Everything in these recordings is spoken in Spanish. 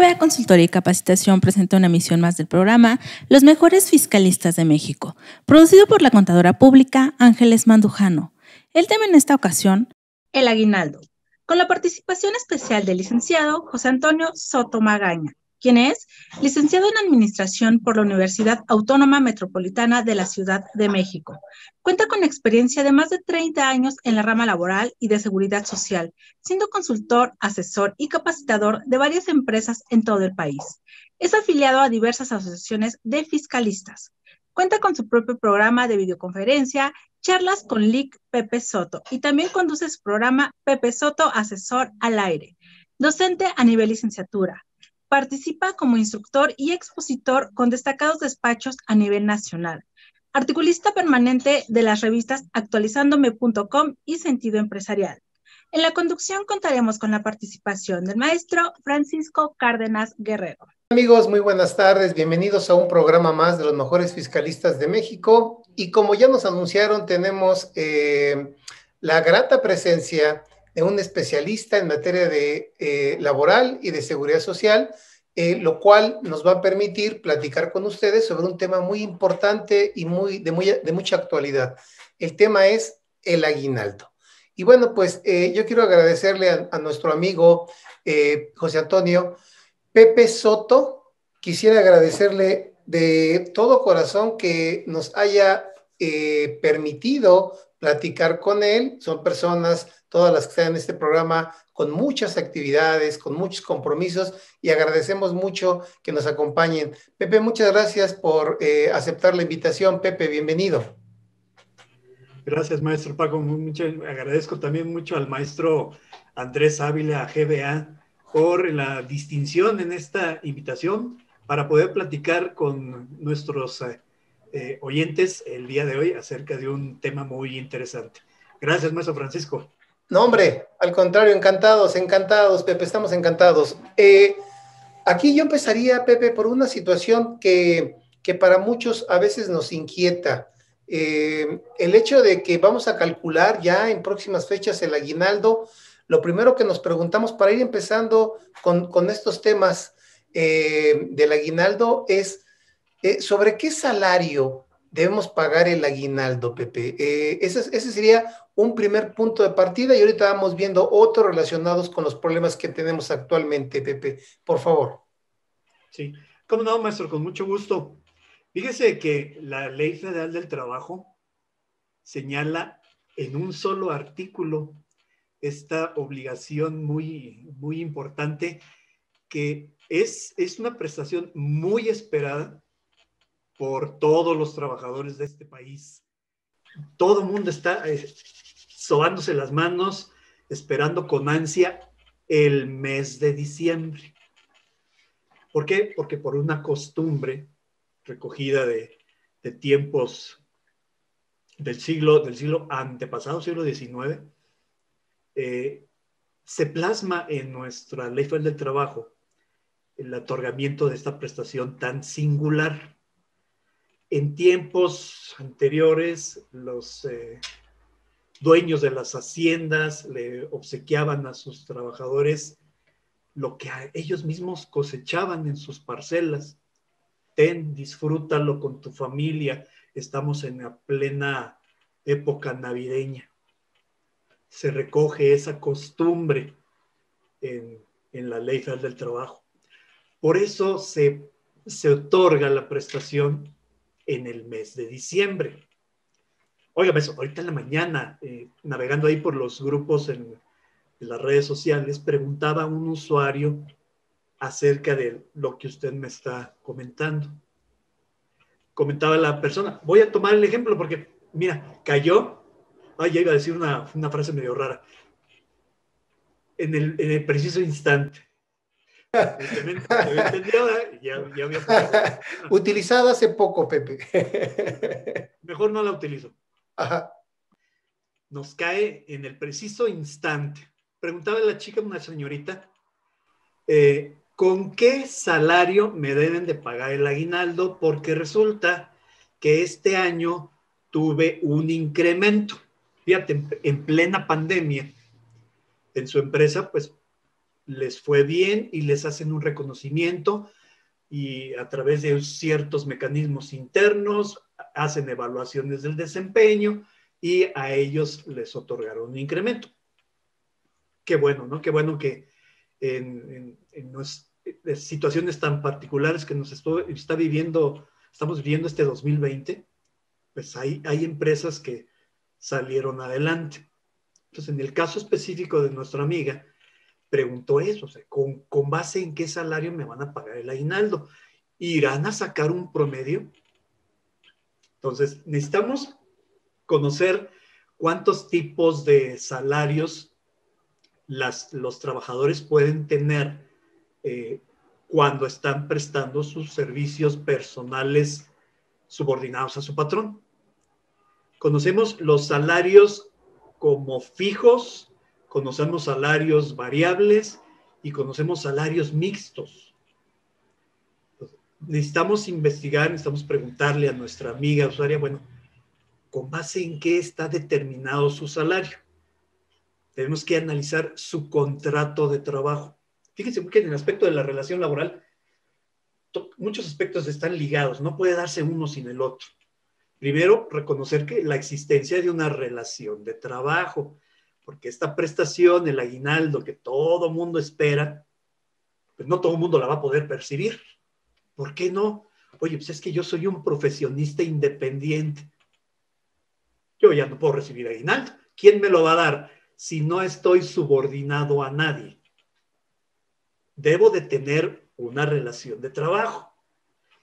GBA Consultoría y Capacitación presenta una emisión más del programa Los Mejores Fiscalistas de México, producido por la contadora pública Ángeles Mandujano. El tema en esta ocasión, el aguinaldo, con la participación especial del licenciado José Antonio Soto Magaña, quien es licenciado en Administración por la Universidad Autónoma Metropolitana de la Ciudad de México. Cuenta con experiencia de más de 30 años en la rama laboral y de seguridad social, siendo consultor, asesor y capacitador de varias empresas en todo el país. Es afiliado a diversas asociaciones de fiscalistas. Cuenta con su propio programa de videoconferencia, Charlas con Lic Pepe Soto, y también conduce su programa Pepe Soto Asesor al Aire. Docente a nivel licenciatura. Participa como instructor y expositor con destacados despachos a nivel nacional. Articulista permanente de las revistas actualizandome.com y Sentido Empresarial. En la conducción contaremos con la participación del maestro Francisco Cárdenas Guerrero. Amigos, muy buenas tardes. Bienvenidos a un programa más de los mejores fiscalistas de México. Y como ya nos anunciaron, tenemos la grata presencia de un especialista en materia de laboral y de seguridad social, lo cual nos va a permitir platicar con ustedes sobre un tema muy importante y de mucha actualidad. El tema es el aguinaldo. Y bueno, pues yo quiero agradecerle a nuestro amigo José Antonio Pepe Soto. Quisiera agradecerle de todo corazón que nos haya permitido platicar con él. Son personas, todas las que están en este programa, con muchas actividades, con muchos compromisos, y agradecemos mucho que nos acompañen. Pepe, muchas gracias por aceptar la invitación. Pepe, bienvenido. Gracias, maestro Paco. Agradezco también mucho al maestro Andrés Ávila, a GBA, por la distinción en esta invitación para poder platicar con nuestros oyentes el día de hoy acerca de un tema muy interesante. Gracias, maestro Francisco. No, hombre, al contrario, encantados, Pepe, estamos encantados. Aquí yo empezaría, Pepe, por una situación que para muchos a veces nos inquieta. El hecho de que vamos a calcular ya en próximas fechas el aguinaldo. Lo primero que nos preguntamos para ir empezando con estos temas del aguinaldo es ¿sobre qué salario debemos pagar el aguinaldo, Pepe? Ese sería un primer punto de partida, y ahorita vamos viendo otros relacionados con los problemas que tenemos actualmente, Pepe. Por favor. Sí, cómo no, maestro, con mucho gusto. Fíjese que la Ley Federal del Trabajo señala en un solo artículo esta obligación muy importante, que es una prestación muy esperada por todos los trabajadores de este país. Todo el mundo está sobándose las manos, esperando con ansia el mes de diciembre. ¿Por qué? Porque por una costumbre recogida de tiempos del siglo antepasado, siglo XIX, se plasma en nuestra Ley Federal del Trabajo el otorgamiento de esta prestación tan singular. En tiempos anteriores, los dueños de las haciendas le obsequiaban a sus trabajadores lo que ellos mismos cosechaban en sus parcelas. Ten, disfrútalo con tu familia. Estamos en la plena época navideña. Se recoge esa costumbre en la Ley Federal del Trabajo. Por eso se otorga la prestación en el mes de diciembre. Óigame eso, ahorita en la mañana, navegando ahí por los grupos en las redes sociales, preguntaba a un usuario acerca de lo que usted me está comentando. Comentaba la persona, voy a tomar el ejemplo porque, mira, cayó, ya iba a decir una frase medio rara, en el preciso instante. Usted me entendió, ya había utilizada hace poco, Pepe. Mejor no la utilizo. Ajá. Nos cae en el preciso instante. Preguntaba a la chica, una señorita, ¿con qué salario me deben de pagar el aguinaldo? Porque resulta que este año tuve un incremento. Fíjate, en plena pandemia, en su empresa, pues les fue bien y les hacen un reconocimiento y a través de ciertos mecanismos internos hacen evaluaciones del desempeño y a ellos les otorgaron un incremento. Qué bueno, ¿no? Qué bueno que en situaciones tan particulares que estamos viviendo este 2020, pues hay empresas que salieron adelante. Entonces, en el caso específico de nuestra amiga, preguntó eso, o sea, ¿con base en qué salario me van a pagar el aguinaldo? ¿Irán a sacar un promedio? Entonces, necesitamos conocer cuántos tipos de salarios los trabajadores pueden tener cuando están prestando sus servicios personales subordinados a su patrón. Conocemos los salarios como fijos, conocemos salarios variables y conocemos salarios mixtos. Necesitamos investigar, necesitamos preguntarle a nuestra amiga usuaria, bueno, ¿con base en qué está determinado su salario? Tenemos que analizar su contrato de trabajo. Fíjense que en el aspecto de la relación laboral, muchos aspectos están ligados, no puede darse uno sin el otro. Primero, reconocer que la existencia de una relación de trabajo, porque esta prestación, el aguinaldo que todo mundo espera, pues no todo mundo la va a poder percibir. ¿Por qué no? Oye, pues es que yo soy un profesionista independiente. Yo ya no puedo recibir aguinaldo. ¿Quién me lo va a dar si no estoy subordinado a nadie? Debo de tener una relación de trabajo.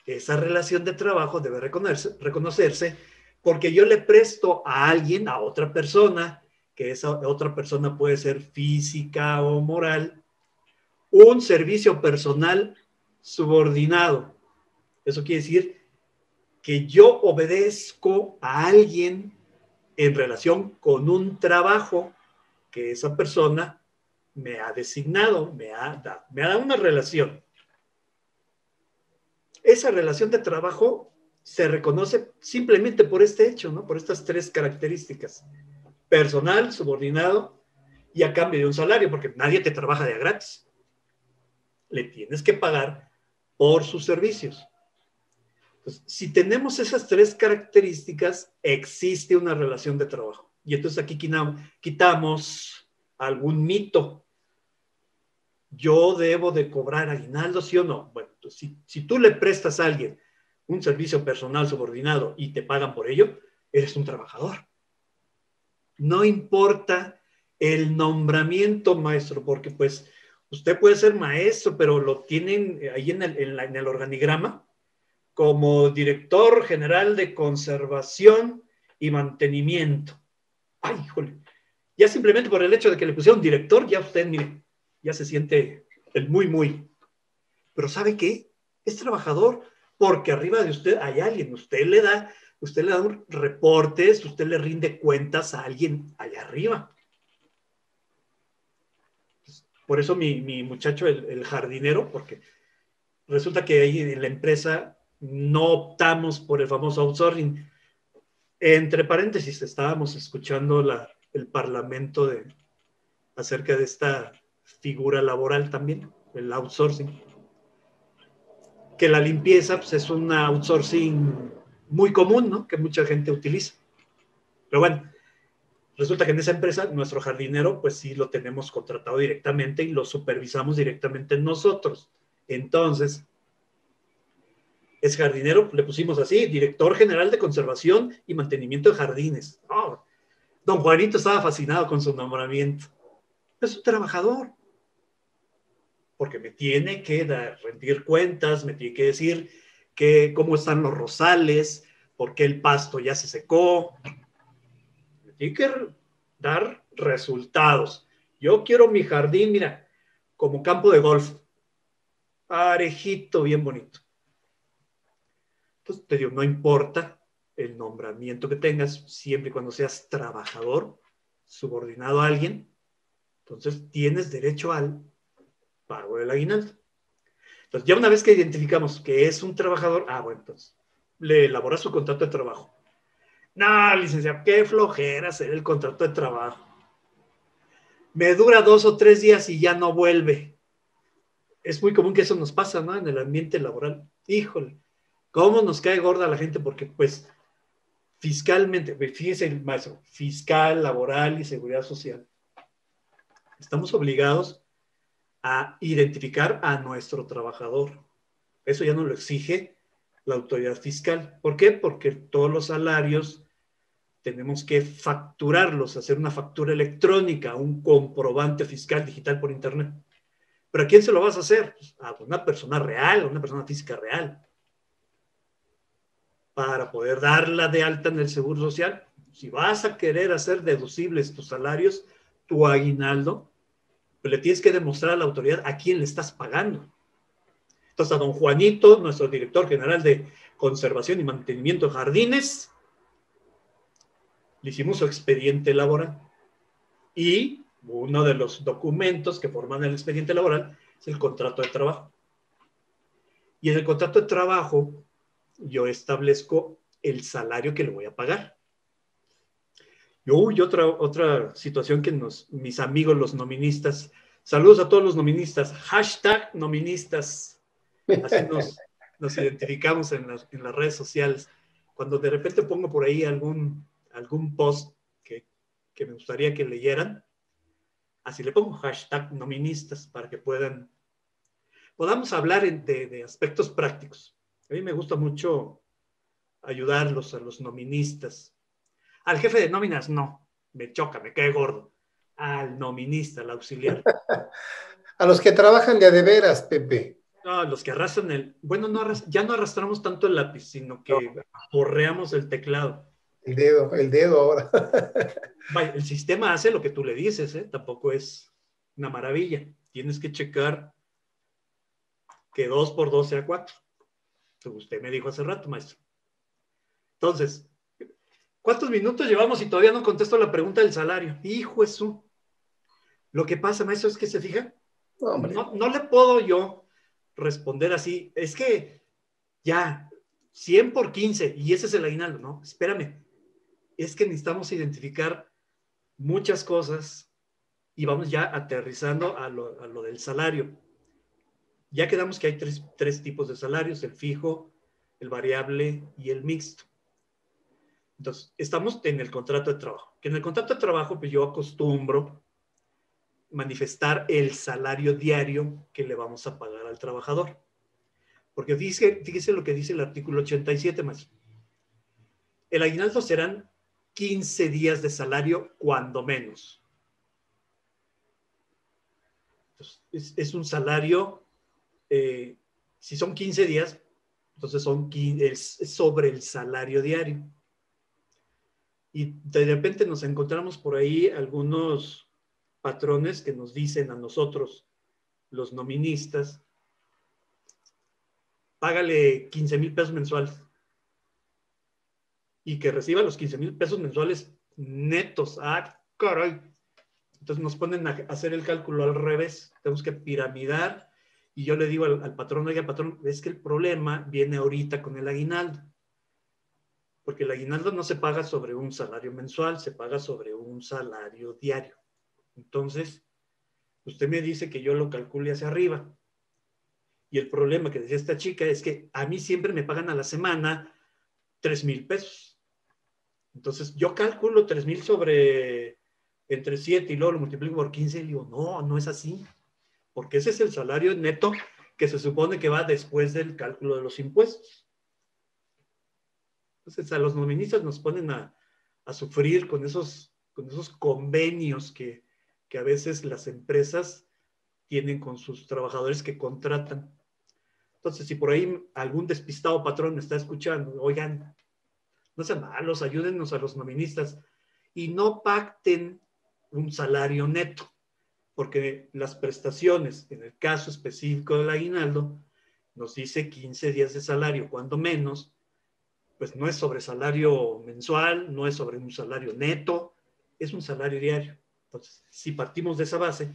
Esa relación de trabajo debe reconocerse porque yo le presto a alguien, a otra persona, que esa otra persona puede ser física o moral, un servicio personal subordinado. Eso quiere decir que yo obedezco a alguien en relación con un trabajo que esa persona me ha designado, me ha dado una relación. Esa relación de trabajo se reconoce simplemente por este hecho, ¿no? Por estas tres características: personal, subordinado y a cambio de un salario, porque nadie te trabaja de a gratis. Le tienes que pagar por sus servicios. Entonces, si tenemos esas tres características, existe una relación de trabajo. Y entonces aquí quitamos algún mito. ¿Yo debo de cobrar aguinaldo, sí o no? Bueno, entonces, si tú le prestas a alguien un servicio personal subordinado y te pagan por ello, eres un trabajador. No importa el nombramiento, maestro, porque pues usted puede ser maestro, pero lo tienen ahí en el organigrama como director general de conservación y mantenimiento. Ay, híjole. Ya simplemente por el hecho de que le pusieron director, ya usted, mire, ya se siente el muy. Pero ¿sabe qué? Es trabajador porque arriba de usted hay alguien. Usted le da reportes, usted le rinde cuentas a alguien allá arriba. Por eso mi muchacho, el jardinero, porque resulta que ahí en la empresa no optamos por el famoso outsourcing. Entre paréntesis, estábamos escuchando el parlamento acerca de esta figura laboral también, el outsourcing. Que la limpieza pues, es un outsourcing muy común, ¿no? Que mucha gente utiliza. Pero bueno, resulta que en esa empresa nuestro jardinero pues sí lo tenemos contratado directamente y lo supervisamos directamente nosotros. Entonces, es jardinero, le pusimos así, director general de conservación y mantenimiento de jardines. Oh, don Juanito estaba fascinado con su nombramiento. Es un trabajador. Porque me tiene que rendir cuentas, me tiene que decir cómo están los rosales, por qué el pasto ya se secó. Me tiene que dar resultados. Yo quiero mi jardín, mira, como campo de golf. Parejito, bien bonito. Entonces, te digo, no importa el nombramiento que tengas, siempre y cuando seas trabajador, subordinado a alguien, entonces tienes derecho al pago del aguinaldo. Entonces, ya una vez que identificamos que es un trabajador, bueno, entonces, le elabora su contrato de trabajo. No, licenciado, qué flojera hacer el contrato de trabajo. Me dura 2 o 3 días y ya no vuelve. es muy común que eso nos pasa, ¿no? En el ambiente laboral. Híjole, ¿cómo nos cae gorda la gente? Porque, pues, fiscalmente, fíjese el maestro, fiscal, laboral y seguridad social, estamos obligados a identificar a nuestro trabajador. Eso ya nos lo exige la autoridad fiscal. ¿Por qué? Porque todos los salarios tenemos que facturarlos, hacer una factura electrónica, un comprobante fiscal digital por internet. ¿Pero a quién se lo vas a hacer? A una persona real, a una persona física real. Para poder darla de alta en el Seguro Social, si vas a querer hacer deducibles tus salarios, tu aguinaldo, pues le tienes que demostrar a la autoridad a quién le estás pagando. Entonces, a don Juanito, nuestro director general de conservación y mantenimiento de jardines, le hicimos su expediente laboral. Y uno de los documentos que forman el expediente laboral es el contrato de trabajo. Y en el contrato de trabajo yo establezco el salario que le voy a pagar. Y otra situación que mis amigos los noministas, saludos a todos los noministas, hashtag noministas, así nos identificamos en las redes sociales. Cuando de repente pongo por ahí algún post que me gustaría que leyeran, así le pongo hashtag noministas para que podamos hablar de aspectos prácticos. A mí me gusta mucho ayudarlos a los noministas. Al jefe de nóminas, no, me choca, me cae gordo. Al nominista, al auxiliar. A los que trabajan de veras, Pepe. No, los que arrastran bueno, ya no arrastramos tanto el lápiz, sino que porreamos el teclado. El dedo ahora. Vaya, el sistema hace lo que tú le dices, ¿eh? Tampoco es una maravilla. Tienes que checar que 2 por 2 sea 4. Usted me dijo hace rato, maestro. Entonces, ¿cuántos minutos llevamos y todavía no contesto la pregunta del salario? Hijo eso. Lo que pasa, maestro, es que se fija. No le puedo yo responder así. Es que ya, 100 por 15 y ese es el aguinaldo. No, espérame. Es que necesitamos identificar muchas cosas y vamos ya aterrizando a lo del salario. Ya quedamos que hay tres tipos de salarios, el fijo, el variable y el mixto. Entonces, estamos en el contrato de trabajo. Que en el contrato de trabajo, pues yo acostumbro manifestar el salario diario que le vamos a pagar al trabajador. Porque fíjese lo que dice el artículo 87, maestro. El aguinaldo serán 15 días de salario cuando menos. Entonces, es un salario, si son 15 días, entonces es sobre el salario diario. Y de repente nos encontramos por ahí algunos patrones que nos dicen a nosotros, los noministas, págale 15,000 pesos mensuales. Y que reciba los 15,000 pesos mensuales netos. ¡Ah, caray! Entonces nos ponen a hacer el cálculo al revés. Tenemos que piramidar. Y yo le digo al patrón, oiga, patrón, es que el problema viene ahorita con el aguinaldo. Porque el aguinaldo no se paga sobre un salario mensual, se paga sobre un salario diario. Entonces, usted me dice que yo lo calcule hacia arriba. Y el problema que decía esta chica es que a mí siempre me pagan a la semana 3,000 pesos. Entonces, yo calculo 3,000 sobre entre 7 y luego lo multiplico por 15 y digo, no es así. Porque ese es el salario neto que se supone que va después del cálculo de los impuestos. Entonces, a los noministas nos ponen a sufrir con esos convenios que a veces las empresas tienen con sus trabajadores que contratan. Entonces, si por ahí algún despistado patrón me está escuchando, oigan, no sean malos, ayúdennos a los noministas y no pacten un salario neto, porque las prestaciones, en el caso específico del aguinaldo, nos dice 15 días de salario, cuando menos, pues no es sobre salario mensual, no es sobre un salario neto, es un salario diario. Entonces, si partimos de esa base,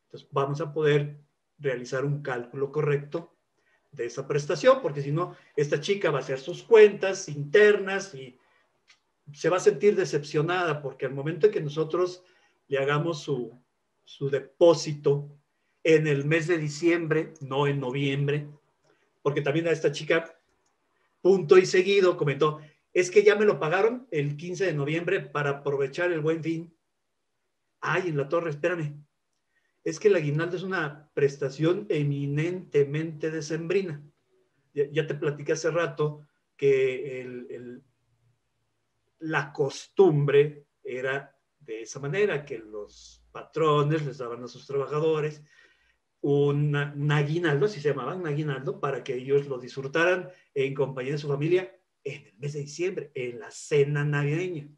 entonces vamos a poder realizar un cálculo correcto de esa prestación, porque si no, esta chica va a hacer sus cuentas internas y se va a sentir decepcionada, porque al momento en que nosotros le hagamos su depósito, en el mes de diciembre, no en noviembre, porque también a esta chica, punto y seguido, comentó, es que ya me lo pagaron el 15 de noviembre para aprovechar el Buen Fin. Ay, en la torre, espérame. Es que el aguinaldo es una prestación eminentemente decembrina. Ya te platiqué hace rato que la costumbre era de esa manera, que los patrones les daban a sus trabajadores un aguinaldo, así se llamaba, un aguinaldo, para que ellos lo disfrutaran en compañía de su familia en el mes de diciembre, en la cena navideña.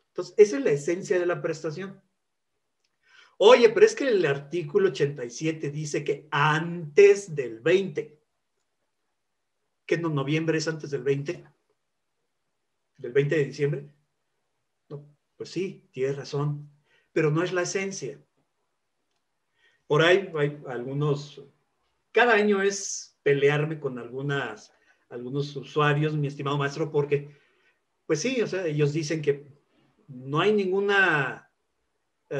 Entonces, esa es la esencia de la prestación. Oye, pero es que el artículo 87 dice que antes del 20, ¿que no noviembre es antes del 20? ¿Del 20 de diciembre? No, pues sí, tienes razón, pero no es la esencia. Por ahí hay algunos, cada año es pelearme con algunos usuarios, mi estimado maestro, porque, pues sí, o sea, ellos dicen que no hay ninguna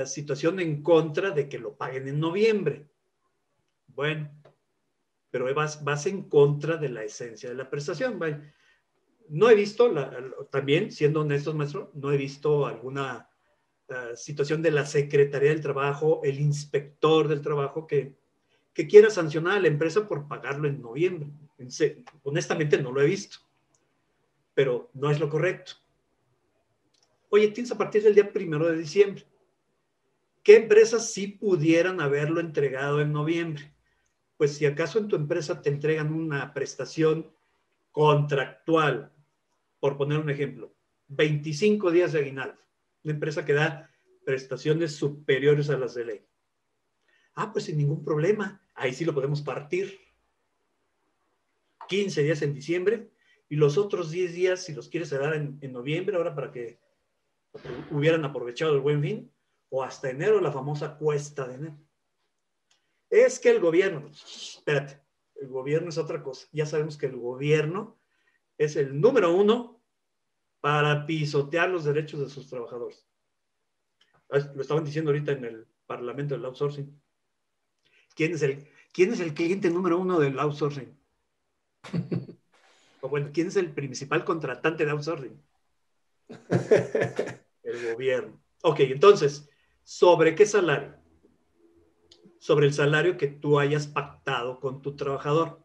situación en contra de que lo paguen en noviembre. Bueno, pero vas en contra de la esencia de la prestación. Bueno, no he visto, también siendo honestos, maestro, no he visto alguna situación de la Secretaría del Trabajo, el inspector del trabajo que quiera sancionar a la empresa por pagarlo en noviembre. Honestamente no lo he visto, pero no es lo correcto. Oye, tienes a partir del día 1 de diciembre. ¿Qué empresas sí pudieran haberlo entregado en noviembre? Pues si acaso en tu empresa te entregan una prestación contractual, por poner un ejemplo, 25 días de aguinaldo, una empresa que da prestaciones superiores a las de ley. Ah, pues sin ningún problema, ahí sí lo podemos partir. 15 días en diciembre y los otros 10 días, si los quieres dar en noviembre, ahora para que hubieran aprovechado el Buen Fin, o hasta enero, la famosa cuesta de enero. Es que el gobierno, espérate, el gobierno es otra cosa. Ya sabemos que el gobierno es el número 1 para pisotear los derechos de sus trabajadores. Lo estaban diciendo ahorita en el Parlamento del outsourcing. ¿Quién es el cliente número 1 del outsourcing? O bueno, ¿quién es el principal contratante de outsourcing? El gobierno. Ok, entonces, ¿sobre qué salario? Sobre el salario que tú hayas pactado con tu trabajador.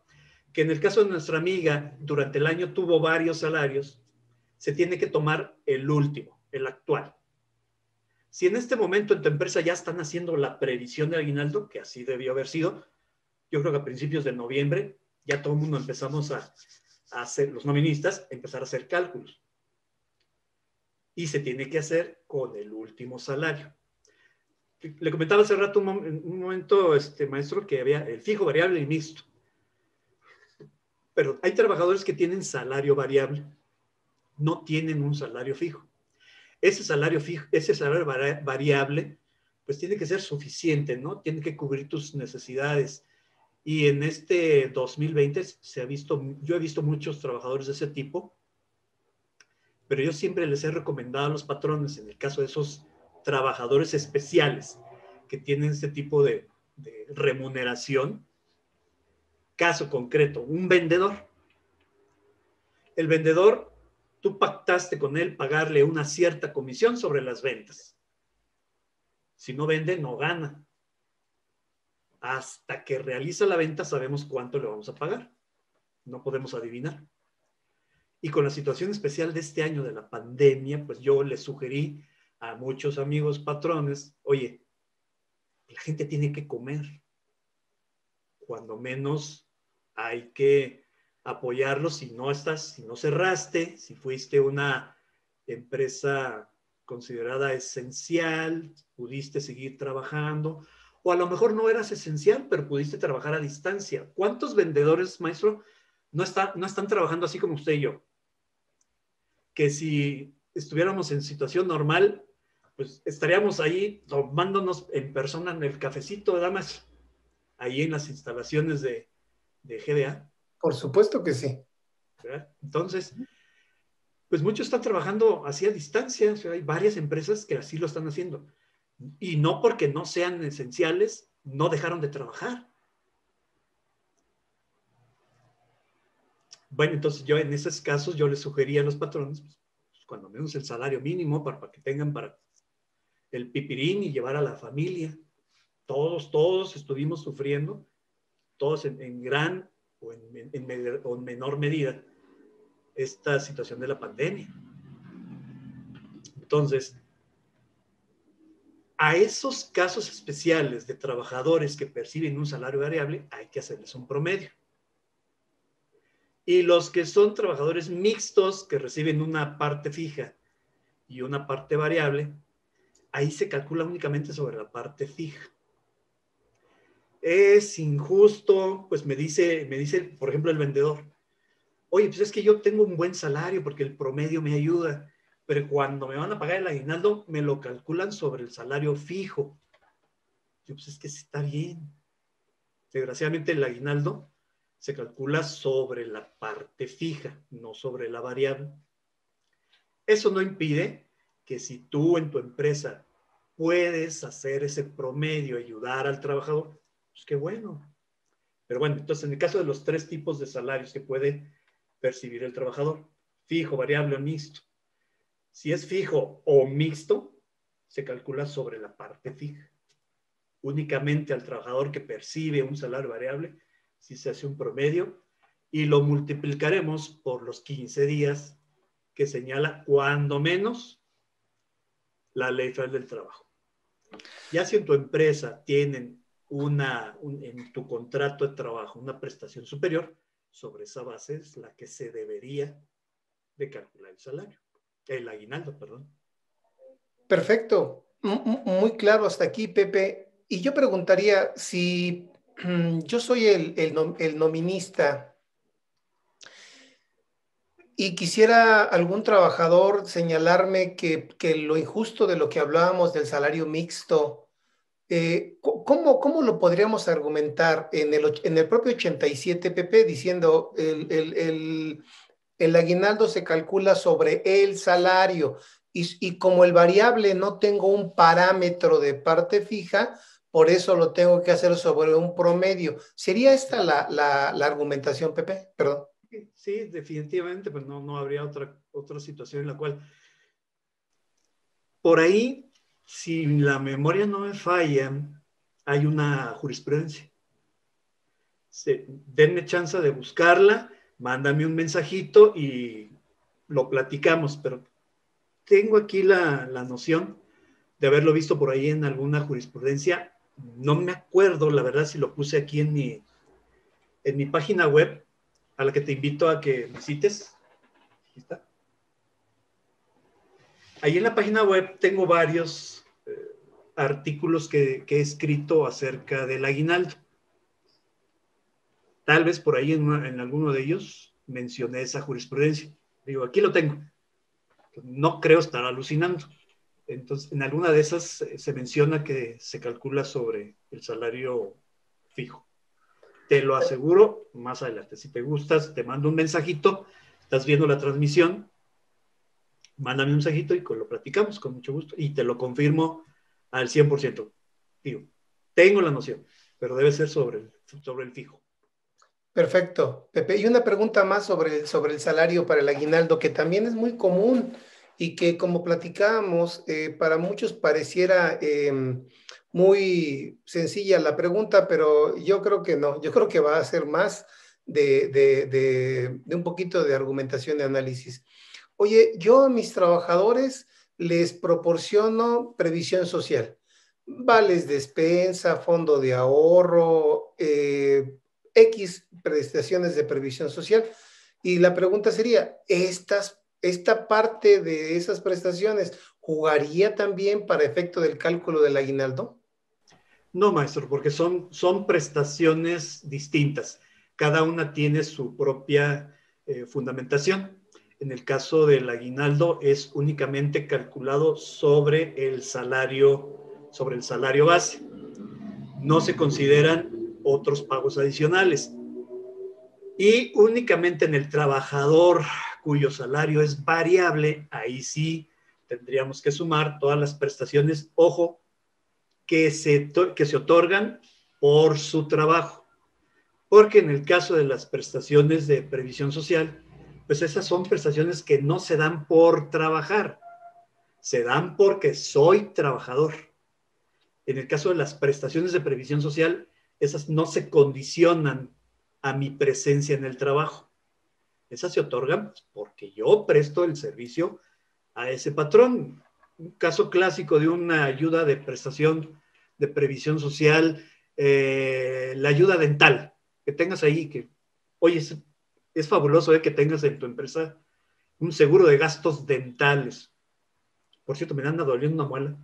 Que en el caso de nuestra amiga, durante el año tuvo varios salarios, se tiene que tomar el último, el actual. Si en este momento en tu empresa ya están haciendo la previsión de aguinaldo, que así debió haber sido, yo creo que a principios de noviembre ya todo el mundo empezamos a hacer, los noministas, empezar a hacer cálculos. Y se tiene que hacer con el último salario. Le comentaba hace rato un momento, maestro, que había el fijo, variable y mixto. Pero hay trabajadores que tienen salario variable, no tienen un salario fijo. Ese salario fijo, ese salario variable, pues tiene que ser suficiente, ¿no? Tiene que cubrir tus necesidades. Y en este 2020 yo he visto muchos trabajadores de ese tipo, pero yo siempre les he recomendado a los patrones, en el caso de esos trabajadores especiales que tienen este tipo de remuneración, caso concreto, un vendedor. El vendedor, tú pactaste con él pagarle una cierta comisión sobre las ventas. Si no vende, no gana. Hasta que realiza la venta sabemos cuánto le vamos a pagar. No podemos adivinar. Y con la situación especial de este año de la pandemia, pues yo le sugerí a muchos amigos patrones, oye, la gente tiene que comer. Cuando menos hay que apoyarlos si no cerraste, si fuiste una empresa considerada esencial, pudiste seguir trabajando, o a lo mejor no eras esencial, pero pudiste trabajar a distancia. ¿Cuántos vendedores, maestro, no están trabajando así como usted y yo? Que si estuviéramos en situación normal, pues estaríamos ahí tomándonos en persona en el cafecito, damas, ahí en las instalaciones de GDA. Por supuesto que sí. ¿Verdad? Entonces, pues muchos están trabajando así a distancia, o sea, hay varias empresas que así lo están haciendo. Y no porque no sean esenciales, no dejaron de trabajar. Bueno, entonces yo en esos casos yo les sugería a los patrones, pues, cuando menos el salario mínimo para que tengan para el pipirín y llevar a la familia. Todos estuvimos sufriendo, todos en gran o en menor medida, esta situación de la pandemia. Entonces, a esos casos especiales de trabajadores que perciben un salario variable, hay que hacerles un promedio. Y los que son trabajadores mixtos, que reciben una parte fija y una parte variable, ahí se calcula únicamente sobre la parte fija. Es injusto, pues me dice, por ejemplo, el vendedor, oye, pues es que yo tengo un buen salario porque el promedio me ayuda, pero cuando me van a pagar el aguinaldo, me lo calculan sobre el salario fijo. Yo, pues es que sí está bien. Desgraciadamente el aguinaldo se calcula sobre la parte fija, no sobre la variable. Eso no impide que si tú en tu empresa puedes hacer ese promedio, ayudar al trabajador, pues qué bueno. Pero bueno, entonces en el caso de los 3 tipos de salarios que puede percibir el trabajador, fijo, variable o mixto. Si es fijo o mixto, se calcula sobre la parte fija. Únicamente al trabajador que percibe un salario variable, si se hace un promedio, y lo multiplicaremos por los 15 días que señala cuando menos la Ley Federal del Trabajo. Ya si en tu empresa tienen en tu contrato de trabajo una prestación superior, sobre esa base es la que se debería de calcular el salario, el aguinaldo, perdón. Perfecto, muy claro hasta aquí, Pepe. Y yo preguntaría si yo soy el nominista y quisiera algún trabajador señalarme que lo injusto de lo que hablábamos del salario mixto, ¿cómo lo podríamos argumentar en el propio 87, Pepe, diciendo el aguinaldo se calcula sobre el salario y como el variable no tengo un parámetro de parte fija, por eso lo tengo que hacer sobre un promedio? ¿Sería esta la argumentación, Pepe? Perdón. Sí, definitivamente, pues no habría otra situación en la cual, por ahí, si la memoria no me falla, hay una jurisprudencia. Denme chance de buscarla, mándame un mensajito y lo platicamos, pero tengo aquí la noción de haberlo visto por ahí en alguna jurisprudencia. No me acuerdo, la verdad, si lo puse aquí en mi página web, a la que te invito a que visites. Aquí está. Ahí en la página web tengo varios artículos que he escrito acerca del aguinaldo. Tal vez por ahí en alguno de ellos mencioné esa jurisprudencia. Digo, aquí lo tengo. No creo estar alucinando. Entonces, en alguna de esas se menciona que se calcula sobre el salario fijo. Te lo aseguro más adelante. Si te gustas, te mando un mensajito. Estás viendo la transmisión, mándame un mensajito y lo platicamos con mucho gusto. Y te lo confirmo al 100%. Digo, tengo la noción, pero debe ser sobre el fijo. Perfecto, Pepe. Y una pregunta más sobre el salario para el aguinaldo, que también es muy común y que, como platicábamos, para muchos pareciera muy sencilla la pregunta, pero yo creo que no. Yo creo que va a ser más de un poquito de argumentación, de análisis. Oye, yo a mis trabajadores les proporciono previsión social, vales despensa, fondo de ahorro, X prestaciones de previsión social. Y la pregunta sería, ¿esta parte de esas prestaciones jugaría también para efecto del cálculo del aguinaldo? No, maestro, porque son prestaciones distintas. Cada una tiene su propia fundamentación. En el caso del aguinaldo es únicamente calculado sobre el salario base. No se consideran otros pagos adicionales. Y únicamente en el trabajador cuyo salario es variable, ahí sí tendríamos que sumar todas las prestaciones. Ojo, que se otorgan por su trabajo. Porque en el caso de las prestaciones de previsión social, pues esas son prestaciones que no se dan por trabajar, se dan porque soy trabajador. En el caso de las prestaciones de previsión social, esas no se condicionan a mi presencia en el trabajo. Esas se otorgan porque yo presto el servicio a ese patrón. Un caso clásico de una ayuda de prestación de previsión social, la ayuda dental, que tengas ahí, que, oye, es fabuloso que tengas en tu empresa un seguro de gastos dentales. Por cierto, me anda doliendo una muela.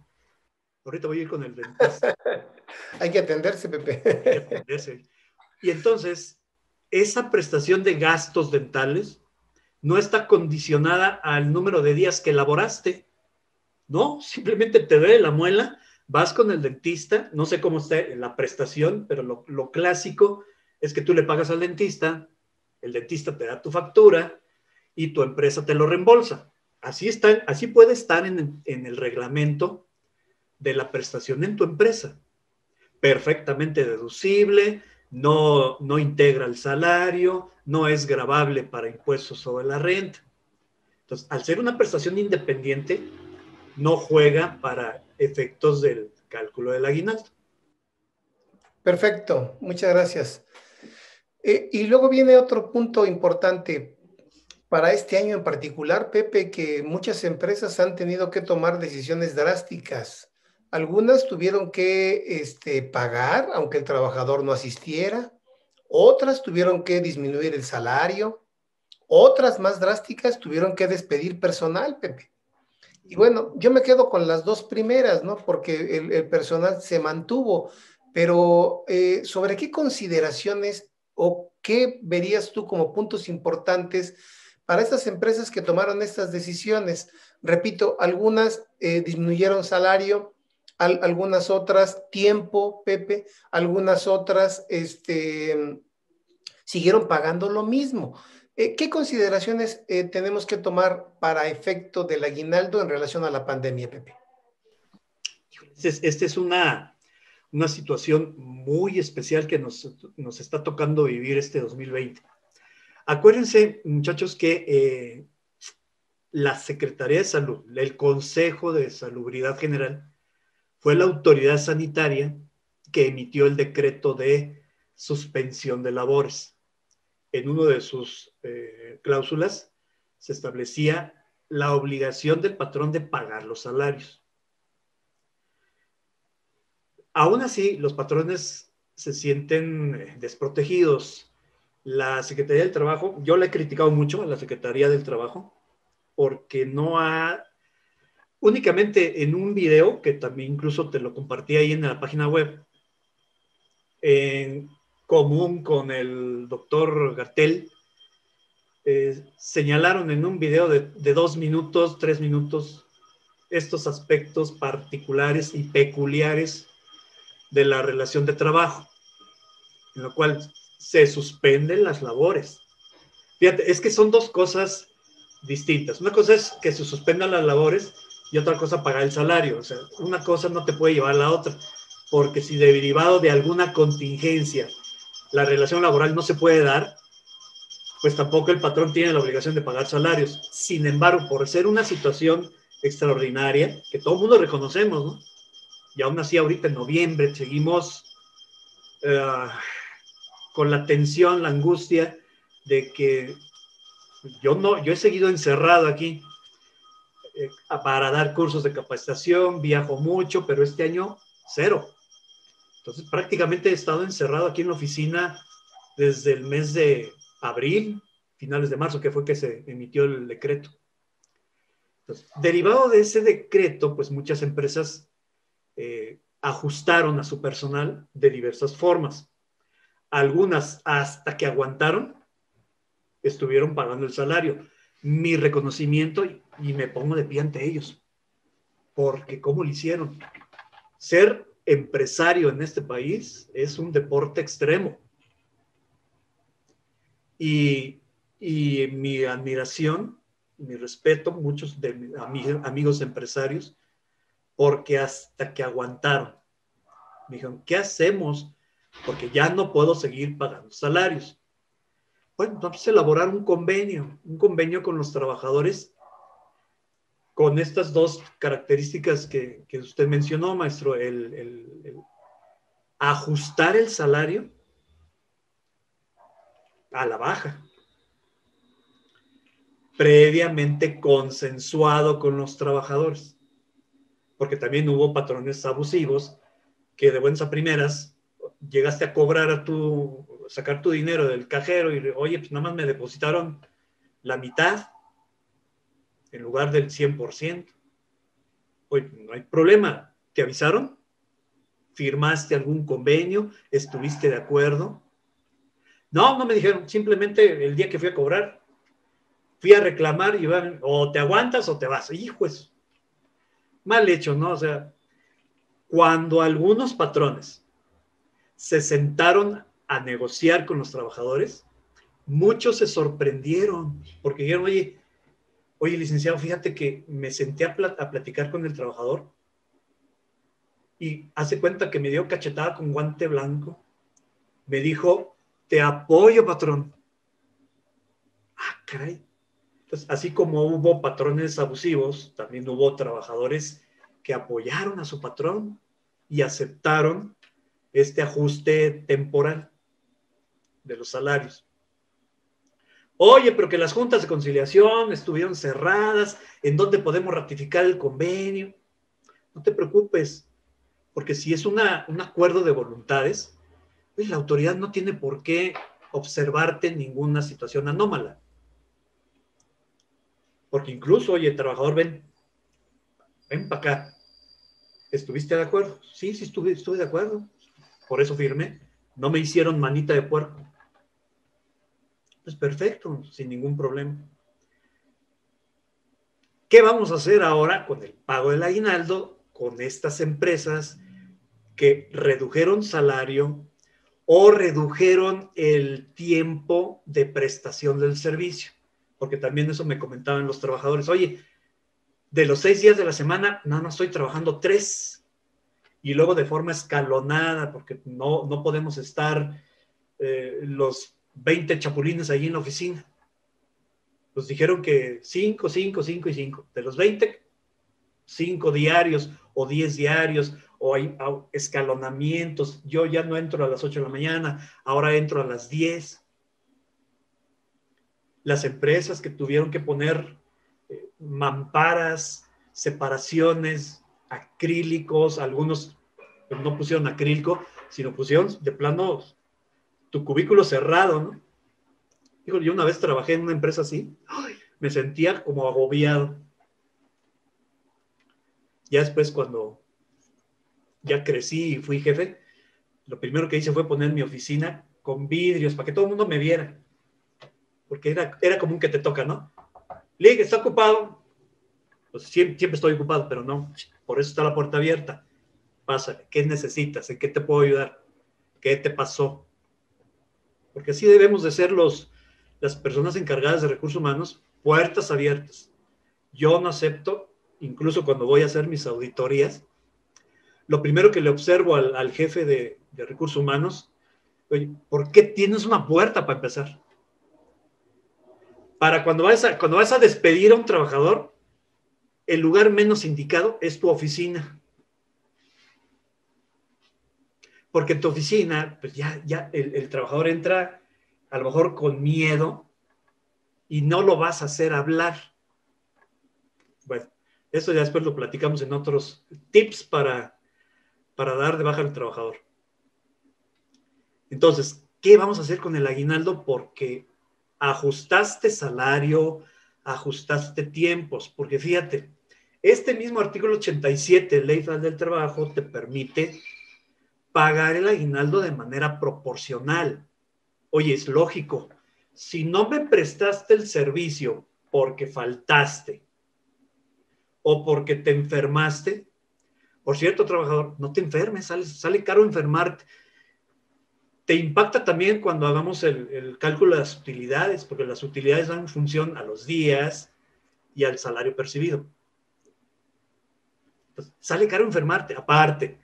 Ahorita voy a ir con el dentista. Hay que atenderse, Pepe. Hay que atenderse. Y entonces, esa prestación de gastos dentales no está condicionada al número de días que laboraste. No, simplemente te duele la muela, vas con el dentista, no sé cómo está la prestación, pero lo clásico es que tú le pagas al dentista, el dentista te da tu factura y tu empresa te lo reembolsa. Así puede estar en el reglamento de la prestación en tu empresa. Perfectamente deducible, no integra el salario, no es gravable para impuestos sobre la renta. Entonces, al ser una prestación independiente, no juega para efectos del cálculo del aguinaldo. Perfecto, muchas gracias. Y luego viene otro punto importante para este año en particular, Pepe, que muchas empresas han tenido que tomar decisiones drásticas. Algunas tuvieron que pagar, aunque el trabajador no asistiera. Otras tuvieron que disminuir el salario. Otras más drásticas tuvieron que despedir personal, Pepe. Y bueno, yo me quedo con las dos primeras, ¿no? Porque el personal se mantuvo, pero ¿sobre qué consideraciones o qué verías tú como puntos importantes para estas empresas que tomaron estas decisiones? Repito, algunas disminuyeron salario, algunas otras tiempo, Pepe, algunas otras siguieron pagando lo mismo. ¿Qué consideraciones tenemos que tomar para efecto del aguinaldo en relación a la pandemia, Pepe? Esta es una situación muy especial que nos está tocando vivir este 2020. Acuérdense, muchachos, que la Secretaría de Salud, el Consejo de Salubridad General, fue la autoridad sanitaria que emitió el decreto de suspensión de labores. En una de sus cláusulas se establecía la obligación del patrón de pagar los salarios. Aún así, los patrones se sienten desprotegidos. La Secretaría del Trabajo, yo la he criticado mucho a la Secretaría del Trabajo, porque no ha, únicamente en un video, que también incluso te lo compartí ahí en la página web, en común con el doctor Gartel, señalaron en un video de 2 minutos, 3 minutos, estos aspectos particulares y peculiares de la relación de trabajo, en lo cual se suspenden las labores. Fíjate, es que son dos cosas distintas. Una cosa es que se suspendan las labores y otra cosa pagar el salario. O sea, una cosa no te puede llevar a la otra, porque si derivado de alguna contingencia la relación laboral no se puede dar, pues tampoco el patrón tiene la obligación de pagar salarios. Sin embargo, por ser una situación extraordinaria, que todo el mundo reconocemos, ¿no? Y aún así ahorita en noviembre seguimos con la tensión, la angustia de que yo he seguido encerrado aquí para dar cursos de capacitación, viajo mucho, pero este año cero. Entonces prácticamente he estado encerrado aquí en la oficina desde el mes de abril, finales de marzo, que fue que se emitió el decreto. Entonces, derivado de ese decreto, pues muchas empresas ajustaron a su personal de diversas formas. Algunas, hasta que aguantaron, estuvieron pagando el salario. Mi reconocimiento, y me pongo de pie ante ellos, porque ¿cómo lo hicieron? Ser empresario en este país es un deporte extremo. Y mi admiración, mi respeto, muchos de mis amigos empresarios, porque hasta que aguantaron. Me dijeron, ¿qué hacemos? Porque ya no puedo seguir pagando salarios. Bueno, vamos a elaborar un convenio con los trabajadores con estas dos características que usted mencionó, maestro, el ajustar el salario a la baja, previamente consensuado con los trabajadores, porque también hubo patrones abusivos que de buenas a primeras llegaste a cobrar sacar tu dinero del cajero y, oye, pues nada más me depositaron la mitad en lugar del 100%. Oye, no hay problema, ¿te avisaron? ¿Firmaste algún convenio? ¿Estuviste de acuerdo? No me dijeron, simplemente el día que fui a cobrar, fui a reclamar y van, o te aguantas o te vas. Hijos, mal hecho, ¿no? O sea, cuando algunos patrones se sentaron a negociar con los trabajadores, muchos se sorprendieron porque dijeron, oye, licenciado, fíjate que me senté a platicar con el trabajador y hace cuenta que me dio cachetada con guante blanco. Me dijo, te apoyo, patrón. Ah, caray. Entonces, así como hubo patrones abusivos, también hubo trabajadores que apoyaron a su patrón y aceptaron este ajuste temporal de los salarios. Oye, pero que las juntas de conciliación estuvieron cerradas, ¿en dónde podemos ratificar el convenio? No te preocupes, porque si es un acuerdo de voluntades, pues la autoridad no tiene por qué observarte ninguna situación anómala. Porque incluso, oye, trabajador, ven para acá. ¿Estuviste de acuerdo? Sí, estuve de acuerdo. Por eso firmé. No me hicieron manita de puerco. Pues perfecto, sin ningún problema. ¿Qué vamos a hacer ahora con el pago del aguinaldo con estas empresas que redujeron salario o redujeron el tiempo de prestación del servicio? Porque también eso me comentaban los trabajadores. Oye, de los 6 días de la semana, no estoy trabajando 3. Y luego de forma escalonada, porque no podemos estar los 20 chapulines allí en la oficina. Nos dijeron que 5, 5, 5 y 5. De los 20, 5 diarios o 10 diarios, o hay escalonamientos. Yo ya no entro a las 8 de la mañana, ahora entro a las 10. Las empresas que tuvieron que poner mamparas, separaciones, acrílicos, algunos no pusieron acrílico, sino pusieron de plano tu cubículo cerrado, ¿no? Digo, yo una vez trabajé en una empresa así, me sentía como agobiado. Ya después, cuando ya crecí y fui jefe, lo primero que hice fue poner mi oficina con vidrios para que todo el mundo me viera. Porque era común que te toca, ¿no? Ligue, ¿está ocupado? Pues siempre estoy ocupado, pero no. Por eso está la puerta abierta. Pásale, ¿qué necesitas? ¿En qué te puedo ayudar? ¿Qué te pasó? Porque así debemos de ser las personas encargadas de recursos humanos, puertas abiertas. Yo no acepto, incluso cuando voy a hacer mis auditorías, lo primero que le observo al jefe de recursos humanos, oye, ¿por qué tienes una puerta para empezar? Para cuando vas a despedir a un trabajador, el lugar menos indicado es tu oficina. Porque en tu oficina, pues ya el trabajador entra a lo mejor con miedo y no lo vas a hacer hablar. Bueno, eso ya después lo platicamos en otros tips para dar de baja al trabajador. Entonces, ¿qué vamos a hacer con el aguinaldo? Porque ajustaste salario, ajustaste tiempos, porque fíjate, este mismo artículo 87, Ley Federal del Trabajo, te permite pagar el aguinaldo de manera proporcional. Oye, es lógico. Si no me prestaste el servicio porque faltaste o porque te enfermaste, por cierto, trabajador, no te enfermes, sale caro enfermarte. Te impacta también cuando hagamos el cálculo de las utilidades, porque las utilidades dan función a los días y al salario percibido. Entonces, sale caro enfermarte. Aparte,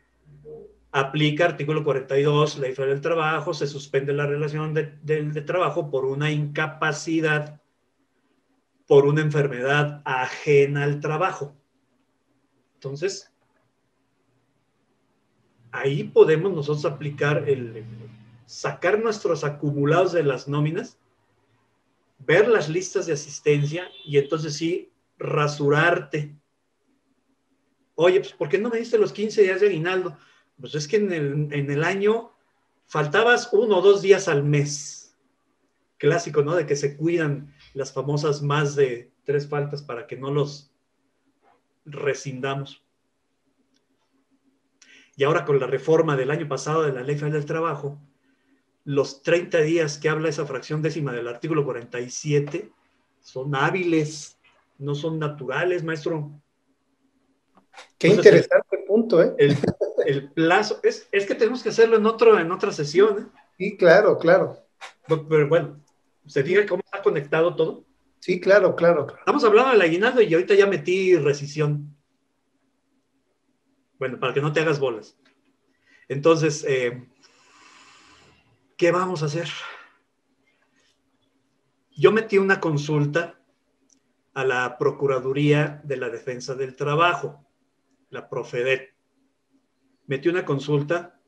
aplica artículo 42, Ley Federal del Trabajo, se suspende la relación de trabajo por una incapacidad, por una enfermedad ajena al trabajo. Entonces, ahí podemos nosotros aplicar sacar nuestros acumulados de las nóminas, ver las listas de asistencia y entonces sí, rasurarte. Oye, pues ¿por qué no me diste los 15 días de aguinaldo? Pues es que en el año faltabas 1 o 2 días al mes. Clásico, ¿no? De que se cuidan las famosas más de 3 faltas para que no los rescindamos. Y ahora con la reforma del año pasado de la Ley Federal del Trabajo, los 30 días que habla esa fracción décima del artículo 47 son hábiles, no son naturales, maestro. Qué Entonces, interesante punto, ¿eh? El plazo, es que tenemos que hacerlo en otra sesión, ¿eh? Sí, claro, claro. Pero bueno, ¿se fija cómo está conectado todo? Sí, claro, claro, claro. Estamos hablando del aguinaldo y ahorita ya metí rescisión. Bueno, para que no te hagas bolas. Entonces, ¿qué vamos a hacer? Yo metí una consulta a la Procuraduría de la Defensa del Trabajo, la Profedet. Metí una consulta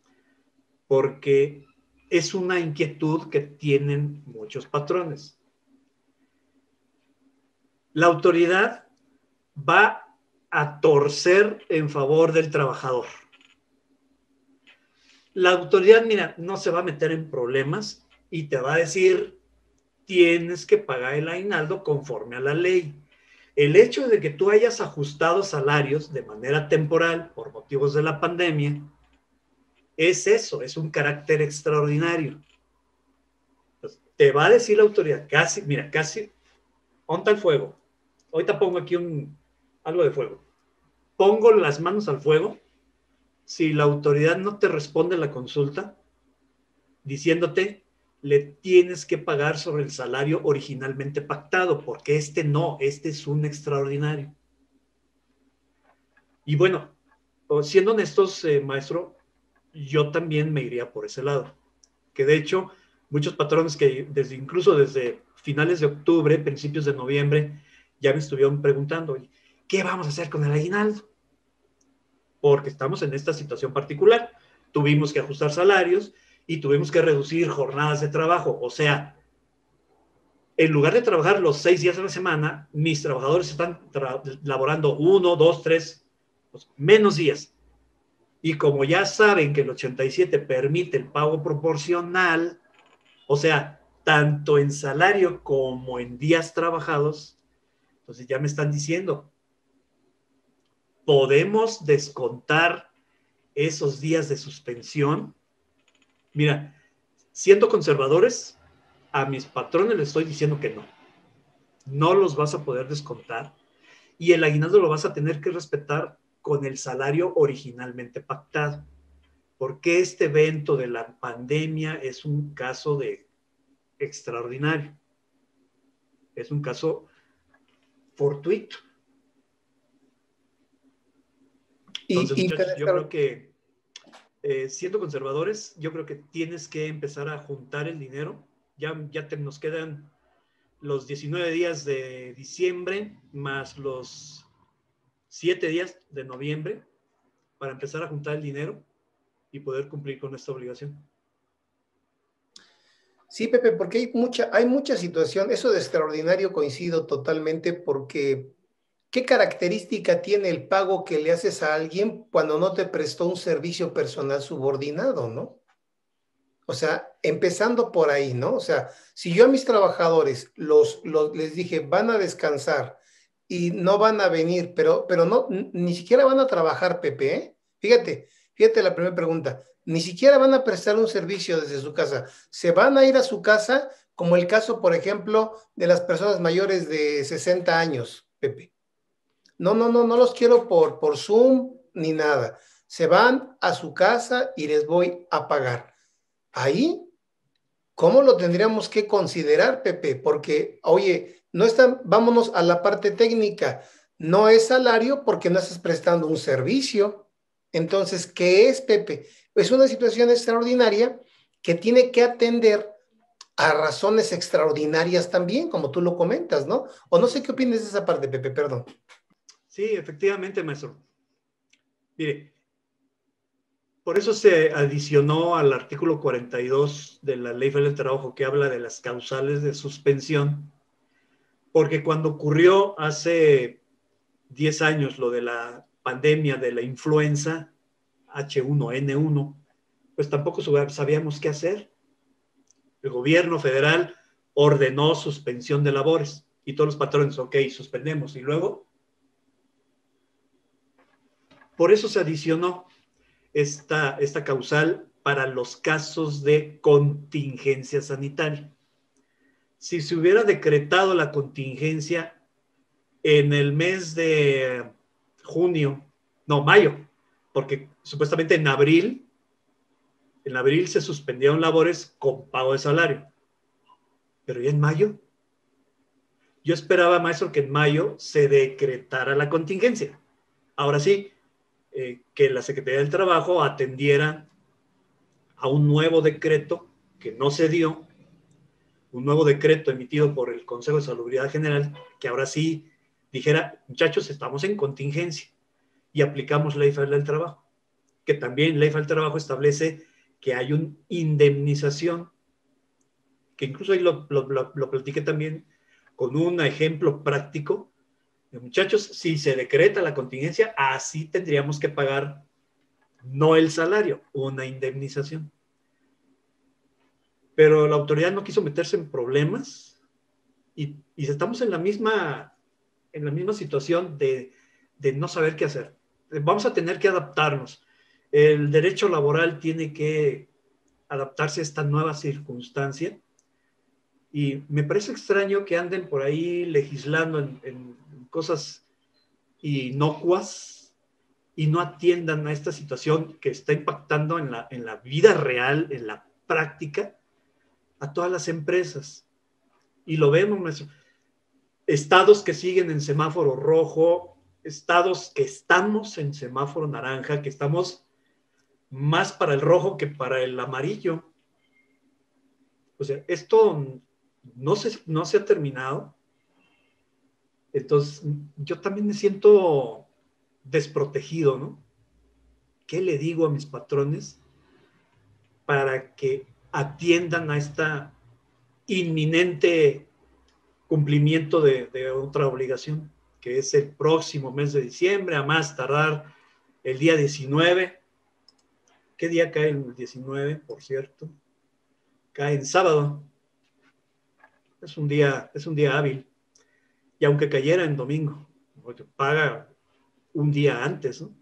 porque es una inquietud que tienen muchos patrones. La autoridad va a torcer en favor del trabajador. La autoridad, mira, no se va a meter en problemas y te va a decir, tienes que pagar el aguinaldo conforme a la ley. El hecho de que tú hayas ajustado salarios de manera temporal por motivos de la pandemia, es eso, es un carácter extraordinario. Entonces, te va a decir la autoridad, casi, onta el fuego. Ahorita pongo aquí algo de fuego. Pongo las manos al fuego si la autoridad no te responde la consulta diciéndote le tienes que pagar sobre el salario originalmente pactado, porque este es un extraordinario. Y bueno, siendo honestos, maestro, yo también me iría por ese lado. Que de hecho, muchos patrones que incluso desde finales de octubre, principios de noviembre, ya me estuvieron preguntando, ¿qué vamos a hacer con el aguinaldo? Porque estamos en esta situación particular. Tuvimos que ajustar salarios y tuvimos que reducir jornadas de trabajo. O sea, en lugar de trabajar los 6 días de la semana, mis trabajadores están laborando 1, 2, 3, pues, menos días. Y como ya saben que el 87 permite el pago proporcional, o sea, tanto en salario como en días trabajados, entonces ya me están diciendo, ¿podemos descontar esos días de suspensión? Mira, siendo conservadores, a mis patrones les estoy diciendo que no los vas a poder descontar y el aguinaldo lo vas a tener que respetar con el salario originalmente pactado, porque este evento de la pandemia es un caso extraordinario, es un caso fortuito. Entonces, muchachos, yo creo que siendo conservadores, yo creo que tienes que empezar a juntar el dinero. Ya nos quedan los 19 días de diciembre más los 7 días de noviembre para empezar a juntar el dinero y poder cumplir con esta obligación. Sí, Pepe, porque hay mucha situación. Eso de extraordinario coincido totalmente porque ¿qué característica tiene el pago que le haces a alguien cuando no te prestó un servicio personal subordinado, ¿no? O sea, empezando por ahí, ¿no? O sea, si yo a mis trabajadores les dije, van a descansar y no van a venir, pero no, ni siquiera van a trabajar, Pepe, ¿eh? Fíjate la primera pregunta. Ni siquiera van a prestar un servicio desde su casa. Se van a ir a su casa, como el caso, por ejemplo, de las personas mayores de 60 años, Pepe. No los quiero por Zoom ni nada. Se van a su casa y les voy a pagar. Ahí, ¿cómo lo tendríamos que considerar, Pepe? Porque, oye, vámonos a la parte técnica. No es salario porque no estás prestando un servicio. Entonces, ¿qué es, Pepe? Es una situación extraordinaria que tiene que atender a razones extraordinarias también, como tú lo comentas, ¿no? O no sé qué opinas de esa parte, Pepe, perdón. Sí, efectivamente, maestro. Mire, por eso se adicionó al artículo 42 de la Ley Federal del Trabajo, que habla de las causales de suspensión, porque cuando ocurrió hace 10 años lo de la pandemia de la influenza H1N1, pues tampoco sabíamos qué hacer. El gobierno federal ordenó suspensión de labores y todos los patrones, ok, suspendemos. Y luego, por eso se adicionó esta causal para los casos de contingencia sanitaria. Si se hubiera decretado la contingencia en el mes de junio, no, mayo, porque supuestamente en abril se suspendieron labores con pago de salario. Pero ya en mayo, yo esperaba, maestro, que en mayo se decretara la contingencia. Ahora sí, que la Secretaría del Trabajo atendiera a un nuevo decreto que no se dio, un nuevo decreto emitido por el Consejo de Salubridad General, que ahora sí dijera, muchachos, estamos en contingencia y aplicamos Ley Federal del Trabajo, que también Ley Federal del Trabajo establece que hay una indemnización, que incluso ahí lo platiqué también con un ejemplo práctico de muchachos, si se decreta la contingencia, así tendríamos que pagar no el salario, una indemnización. Pero la autoridad no quiso meterse en problemas y estamos en la misma situación de no saber qué hacer. Vamos a tener que adaptarnos. El derecho laboral tiene que adaptarse a esta nueva circunstancia y me parece extraño que anden por ahí legislando en cosas inocuas y no atiendan a esta situación que está impactando en la vida real, en la práctica, a todas las empresas. Y lo vemos, estados que siguen en semáforo rojo, estados que estamos en semáforo naranja, que estamos más para el rojo que para el amarillo. O sea, esto no se ha terminado. Entonces, yo también me siento desprotegido, ¿no? ¿Qué le digo a mis patrones para que atiendan a esta inminente cumplimiento de otra obligación, que es el próximo mes de diciembre, a más tardar el día 19? ¿Qué día cae el 19, por cierto? Cae en sábado. Es un día hábil. Y aunque cayera en domingo, paga un día antes, ¿no?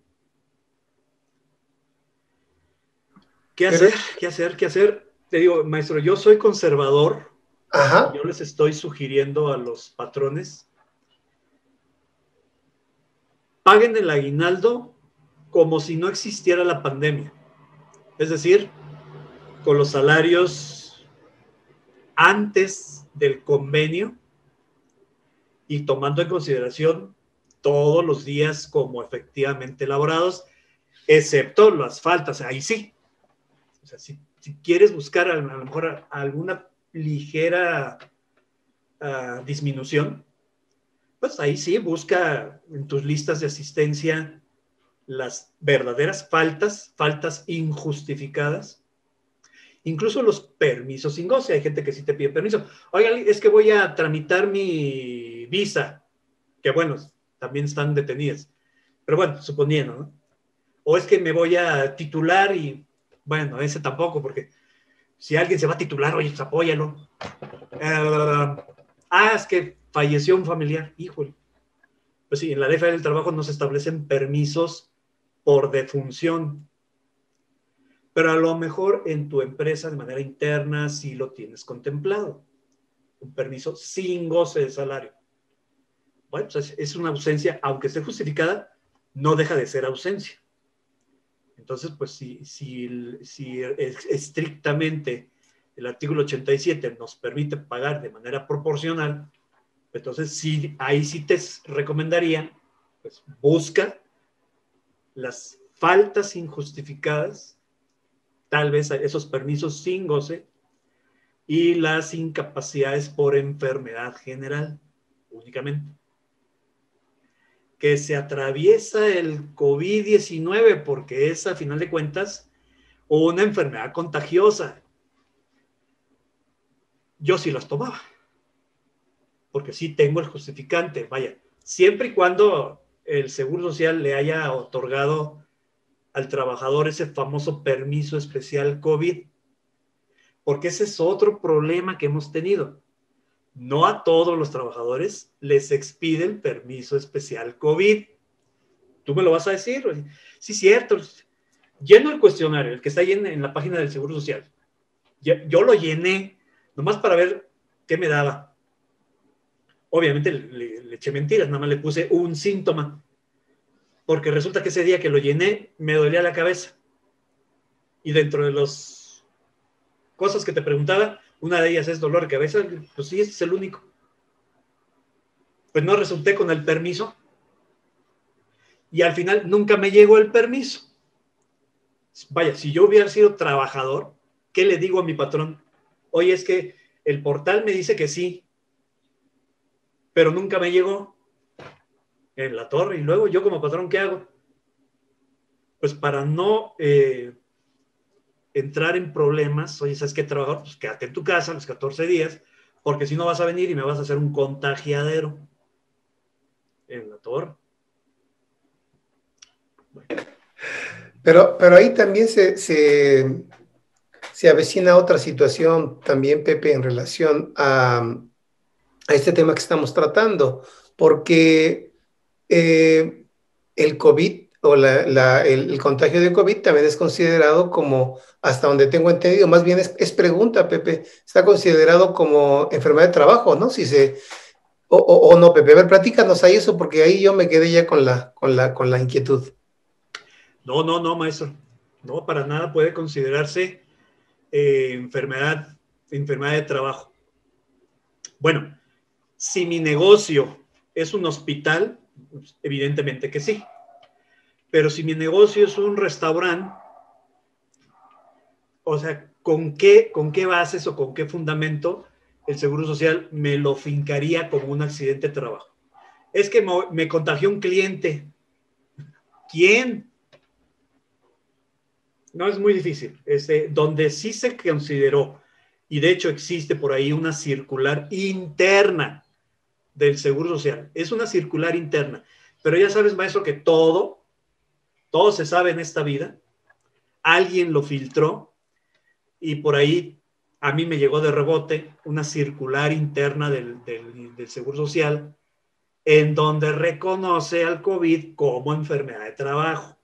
¿Qué hacer? ¿Qué hacer? ¿Qué hacer? Te digo, maestro, yo soy conservador. Ajá. Yo les estoy sugiriendo a los patrones, paguen el aguinaldo como si no existiera la pandemia. Es decir, con los salarios antes del convenio y tomando en consideración todos los días como efectivamente elaborados, excepto las faltas. Ahí sí. O sea, si quieres buscar a lo mejor alguna ligera disminución, pues ahí sí busca en tus listas de asistencia las verdaderas faltas injustificadas, incluso los permisos sin goce. Hay gente que sí te pide permiso. Oiga, es que voy a tramitar mi visa, que bueno, también están detenidas. Pero bueno, suponiendo, ¿no? O es que me voy a titular y, bueno, ese tampoco, porque si alguien se va a titular, oye, pues apóyalo. Es que falleció un familiar, híjole. Pues sí, en la Ley Federal del Trabajo no se establecen permisos por defunción, pero a lo mejor en tu empresa de manera interna sí lo tienes contemplado. Un permiso sin goce de salario. Bueno, pues es una ausencia, aunque esté justificada, no deja de ser ausencia. Entonces, pues si estrictamente el artículo 87 nos permite pagar de manera proporcional, entonces sí, ahí sí te recomendaría, pues busca las faltas injustificadas, tal vez esos permisos sin goce, y las incapacidades por enfermedad general únicamente. Que se atraviesa el COVID-19 porque es, a final de cuentas, una enfermedad contagiosa. Yo sí las tomaba, porque sí tengo el justificante, vaya, siempre y cuando el Seguro Social le haya otorgado al trabajador ese famoso permiso especial COVID, porque ese es otro problema que hemos tenido. No a todos los trabajadores les expide el permiso especial COVID. ¿Tú me lo vas a decir? Sí, cierto. Lleno el cuestionario, el que está ahí en la página del Seguro Social. Yo lo llené, nomás para ver qué me daba. Obviamente le eché mentiras, nada más le puse un síntoma, porque resulta que ese día que lo llené me dolía la cabeza. Y dentro de las cosas que te preguntaba, una de ellas es dolor de cabeza. Pues sí, ese es el único. Pues no resulté con el permiso y al final nunca me llegó el permiso. Vaya, si yo hubiera sido trabajador, ¿qué le digo a mi patrón? Oye, es que el portal me dice que sí, pero nunca me llegó en la torre. Y luego yo como patrón, ¿qué hago? Pues para no entrar en problemas, oye, ¿sabes qué, trabajador? Pues quédate en tu casa los 14 días, porque si no vas a venir y me vas a hacer un contagiadero en la torre. Bueno. Pero ahí también se avecina otra situación también, Pepe, en relación a este tema que estamos tratando, porque el COVID o el contagio de COVID también es considerado como, hasta donde tengo entendido, más bien es pregunta, Pepe, está considerado como enfermedad de trabajo, ¿no? O no, Pepe, a ver, platícanos ahí eso, porque ahí yo me quedé ya con la inquietud. No, maestro. No, para nada puede considerarse enfermedad de trabajo. Bueno, si mi negocio es un hospital, pues, evidentemente que sí. Pero si mi negocio es un restaurante, o sea, ¿con qué bases o con qué fundamento el Seguro Social me lo fincaría como un accidente de trabajo? Es que me contagió un cliente. ¿Quién? No, es muy difícil. Donde sí se consideró, y de hecho existe por ahí una circular interna del Seguro Social. Es una circular interna. Pero ya sabes, maestro, que todo se sabe en esta vida. Alguien lo filtró y por ahí a mí me llegó de rebote una circular interna del Seguro Social en donde reconoce al COVID como enfermedad de trabajo.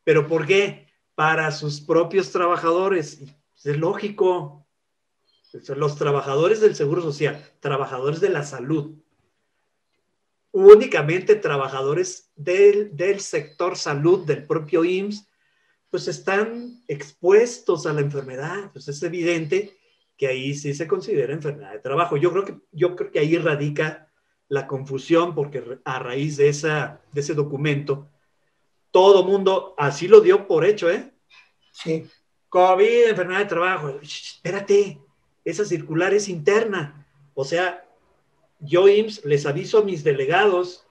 ¿Pero por qué? Para sus propios trabajadores. Es lógico. Los trabajadores del Seguro Social, trabajadores de la salud, únicamente trabajadores del sector salud, del propio IMSS, pues están expuestos a la enfermedad. Pues es evidente que ahí sí se considera enfermedad de trabajo. Yo creo que ahí radica la confusión, porque a raíz de ese documento, todo mundo así lo dio por hecho, ¿eh? Sí. COVID, enfermedad de trabajo. Espérate, esa circular es interna. O sea, yo IMSS les aviso a mis delegados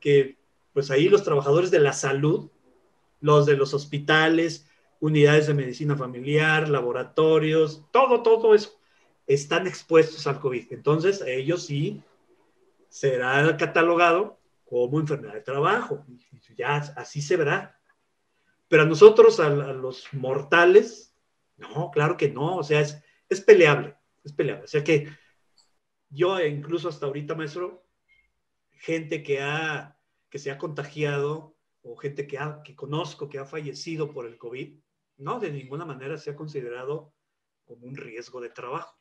que pues ahí los trabajadores de la salud, los de los hospitales, unidades de medicina familiar, laboratorios, todo eso, están expuestos al COVID. Entonces, ellos sí será catalogado como enfermedad de trabajo. Ya así se verá. Pero a nosotros, a los mortales, no, claro que no. O sea, es peleable, es peleable. O sea que yo incluso hasta ahorita, maestro, gente que se ha contagiado o gente que conozco que ha fallecido por el COVID, no, de ninguna manera se ha considerado como un riesgo de trabajo.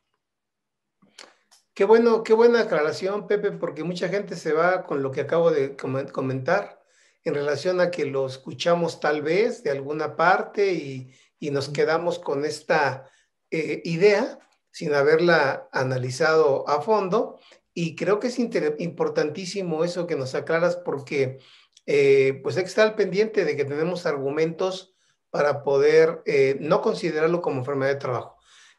Qué buena aclaración, Pepe, porque mucha gente se va con lo que acabo de comentar en relación a que lo escuchamos tal vez de alguna parte y nos quedamos con esta idea sin haberla analizado a fondo. Y creo que es importantísimo eso que nos aclaras porque pues hay que estar al pendiente de que tenemos argumentos para poder no considerarlo como enfermedad de trabajo.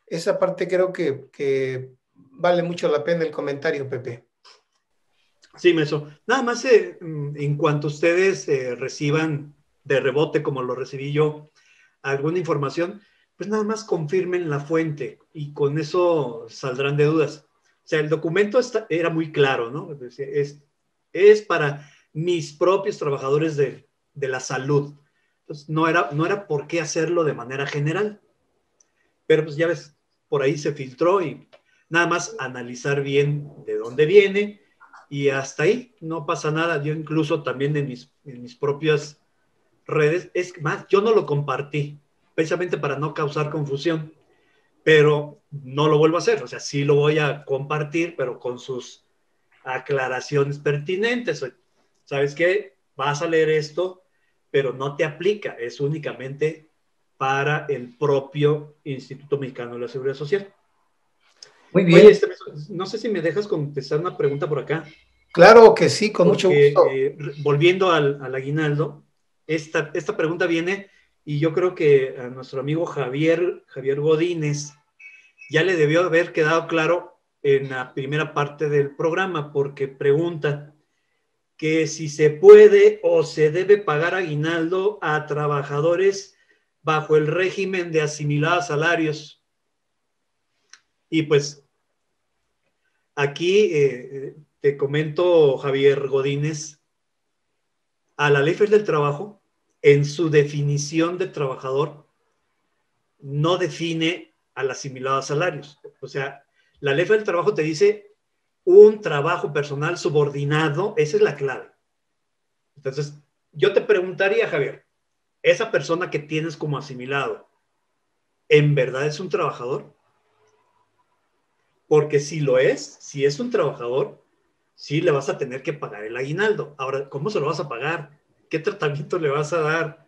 Esa parte creo que vale mucho la pena el comentario, Pepe. Sí, Meso. Nada más en cuanto ustedes reciban de rebote, como lo recibí yo, alguna información, pues nada más confirmen la fuente y con eso saldrán de dudas. O sea, el documento era muy claro, ¿no? Es para mis propios trabajadores de la salud. Entonces, no era por qué hacerlo de manera general. Pero pues ya ves, por ahí se filtró y nada más analizar bien de dónde viene y hasta ahí no pasa nada. Yo incluso también en mis propias redes, es más, yo no lo compartí precisamente para no causar confusión, pero no lo vuelvo a hacer. O sea, sí lo voy a compartir, pero con sus aclaraciones pertinentes. ¿Sabes qué? Vas a leer esto, pero no te aplica, es únicamente para el propio Instituto Mexicano de la Seguridad Social. Muy bien. Oye, no sé si me dejas contestar una pregunta por acá. Claro que sí, con mucho gusto. Volviendo al aguinaldo, esta pregunta viene, y yo creo que a nuestro amigo Javier Godínez ya le debió haber quedado claro en la primera parte del programa, porque pregunta que si se puede o se debe pagar aguinaldo a trabajadores bajo el régimen de asimilados salarios. Y pues aquí te comento, Javier Godínez, a la Ley Federal del Trabajo, en su definición de trabajador, no define al asimilado a salarios. O sea, la Ley Federal del Trabajo te dice un trabajo personal subordinado, esa es la clave. Entonces, yo te preguntaría, Javier, esa persona que tienes como asimilado, ¿en verdad es un trabajador? Porque si lo es, si es un trabajador, sí le vas a tener que pagar el aguinaldo. Ahora, ¿cómo se lo vas a pagar? ¿Qué tratamiento le vas a dar?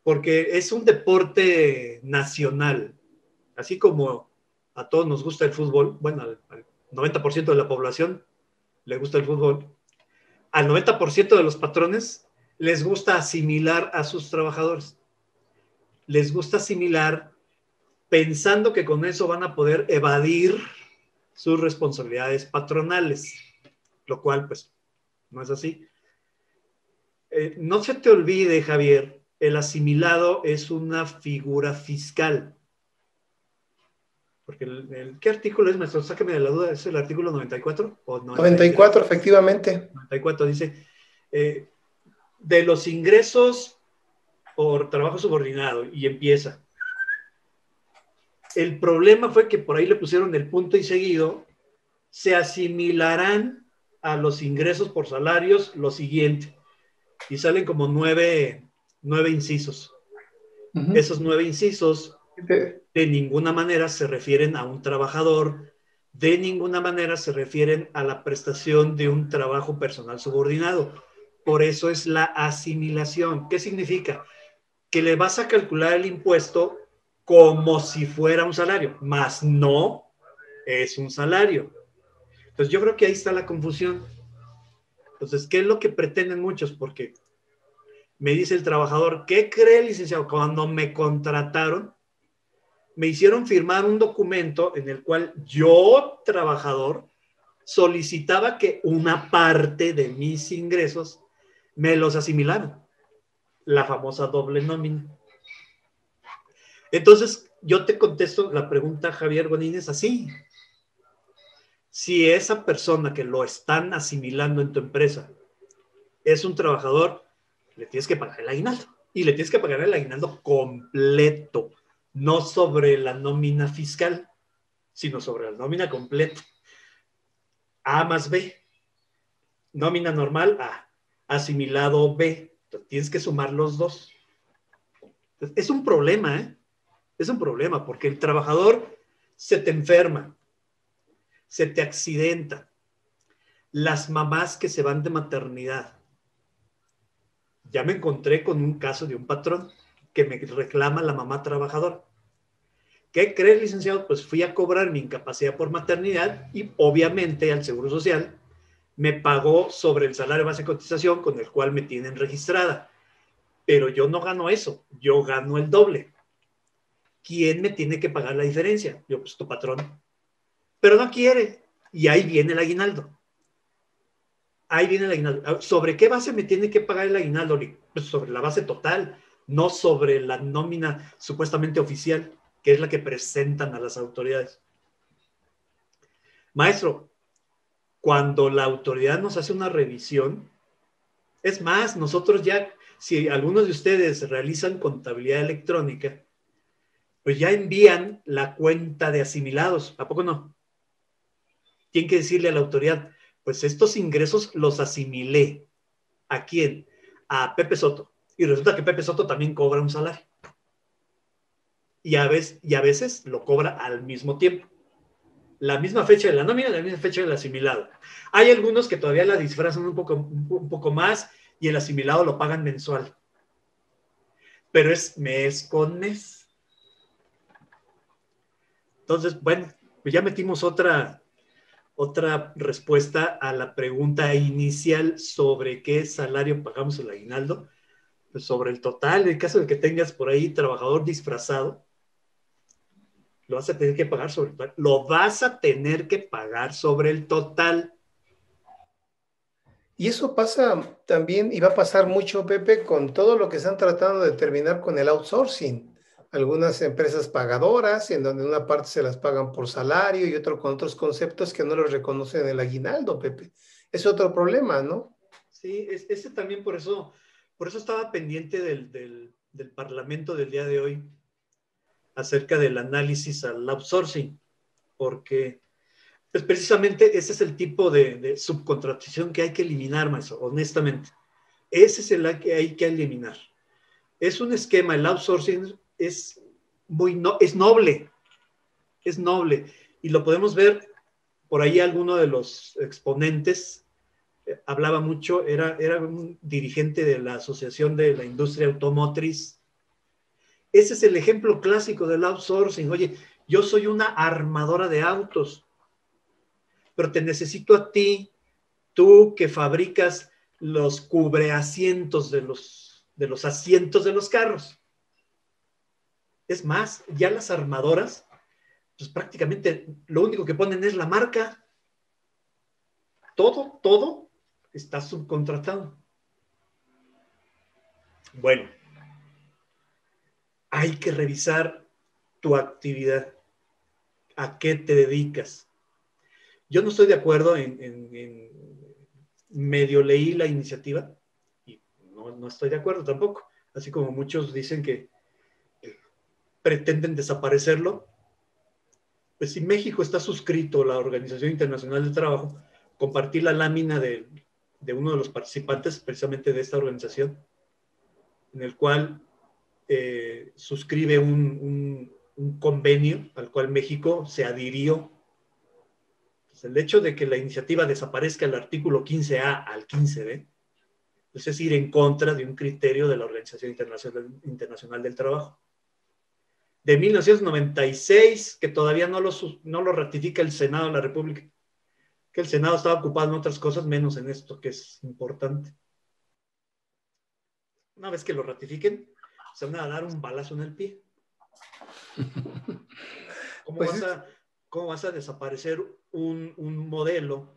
Porque es un deporte nacional. Así como a todos nos gusta el fútbol, bueno, al 90% de la población le gusta el fútbol, al 90% de los patrones les gusta asimilar a sus trabajadores. Les gusta asimilar pensando que con eso van a poder evadir sus responsabilidades patronales, lo cual pues no es así. No se te olvide, Javier, el asimilado es una figura fiscal. Porque ¿qué artículo es, maestro? Sáqueme de la duda, ¿es el artículo 94 o 94, efectivamente. 94 dice, de los ingresos por trabajo subordinado, y empieza. El problema fue que por ahí le pusieron el punto y seguido, se asimilarán a los ingresos por salarios lo siguiente. Y salen como nueve incisos. Esos 9 incisos de ninguna manera se refieren a un trabajador, de ninguna manera se refieren a la prestación de un trabajo personal subordinado. Por eso es la asimilación. ¿Qué significa? Que le vas a calcular el impuesto como si fuera un salario, más no es un salario. Entonces yo creo que ahí está la confusión. Entonces, ¿qué es lo que pretenden muchos? Porque me dice el trabajador, ¿qué cree, licenciado? Cuando me contrataron, me hicieron firmar un documento en el cual yo, trabajador, solicitaba que una parte de mis ingresos me los asimilaran. La famosa doble nómina. Entonces, yo te contesto la pregunta, Javier Godínez, así. Si esa persona que lo están asimilando en tu empresa es un trabajador, le tienes que pagar el aguinaldo. Y le tienes que pagar el aguinaldo completo, no sobre la nómina fiscal, sino sobre la nómina completa. A más B. Nómina normal A. Asimilado B. Entonces, tienes que sumar los dos. Entonces, es un problema, ¿eh? Es un problema porque el trabajador se te enferma, se te accidenta. Las mamás que se van de maternidad. Ya me encontré con un caso de un patrón que me reclama la mamá trabajadora. ¿Qué crees, licenciado? Pues fui a cobrar mi incapacidad por maternidad y obviamente al Seguro Social me pagó sobre el salario base de cotización con el cual me tienen registrada. Pero yo no gano eso, yo gano el doble. ¿Quién me tiene que pagar la diferencia? Yo, pues tu patrón. Pero no quiere. Y ahí viene el aguinaldo. Ahí viene el aguinaldo. ¿Sobre qué base me tiene que pagar el aguinaldo? Pues sobre la base total, no sobre la nómina supuestamente oficial, que es la que presentan a las autoridades. Maestro, cuando la autoridad nos hace una revisión, es más, nosotros ya, si algunos de ustedes realizan contabilidad electrónica, pues ya envían la cuenta de asimilados. ¿A poco no? Tienen que decirle a la autoridad, pues estos ingresos los asimilé. ¿A quién? A Pepe Soto. Y resulta que Pepe Soto también cobra un salario. Y a veces lo cobra al mismo tiempo. La misma fecha de la nómina, la misma fecha del asimilado. Hay algunos que todavía la disfrazan un poco más y el asimilado lo pagan mensual. Pero es mes con mes. Entonces, bueno, pues ya metimos otra respuesta a la pregunta inicial sobre qué salario pagamos el aguinaldo. Pues sobre el total, en el caso de que tengas por ahí trabajador disfrazado, lo vas a tener que pagar sobre el total. Lo vas a tener que pagar sobre el total. Y eso pasa también, y va a pasar mucho, Pepe, con todo lo que están tratando de terminar con el outsourcing. Algunas empresas pagadoras, en donde una parte se las pagan por salario y otro con otros conceptos que no les reconocen el aguinaldo, Pepe. Es otro problema, ¿no? Sí, ese también por eso estaba pendiente del Parlamento del día de hoy acerca del análisis al outsourcing, porque pues precisamente ese es el tipo de subcontratación que hay que eliminar, maestro, honestamente. Ese es el que hay que eliminar. Es un esquema, el outsourcing es noble, y lo podemos ver por ahí. Alguno de los exponentes hablaba mucho, era un dirigente de la Asociación de la Industria Automotriz. Ese es el ejemplo clásico del outsourcing. Oye, yo soy una armadora de autos, pero te necesito a ti, tú que fabricas los cubreasientos de los asientos de los carros. Es más, ya las armadoras, pues prácticamente lo único que ponen es la marca. Todo está subcontratado. Bueno, hay que revisar tu actividad. ¿A qué te dedicas? Yo no estoy de acuerdo en medio leí la iniciativa y no estoy de acuerdo tampoco. Así como muchos dicen que pretenden desaparecerlo. Pues si México está suscrito a la Organización Internacional del Trabajo, compartí la lámina de uno de los participantes precisamente de esta organización, en el cual suscribe un convenio al cual México se adhirió. Pues el hecho de que la iniciativa desaparezca el artículo 15A al 15B, pues es ir en contra de un criterio de la Organización Internacional del Trabajo. De 1996, que todavía no lo ratifica el Senado de la República, que el Senado estaba ocupado en otras cosas, menos en esto, que es importante. Una vez que lo ratifiquen, se van a dar un balazo en el pie. ¿Cómo vas a desaparecer un modelo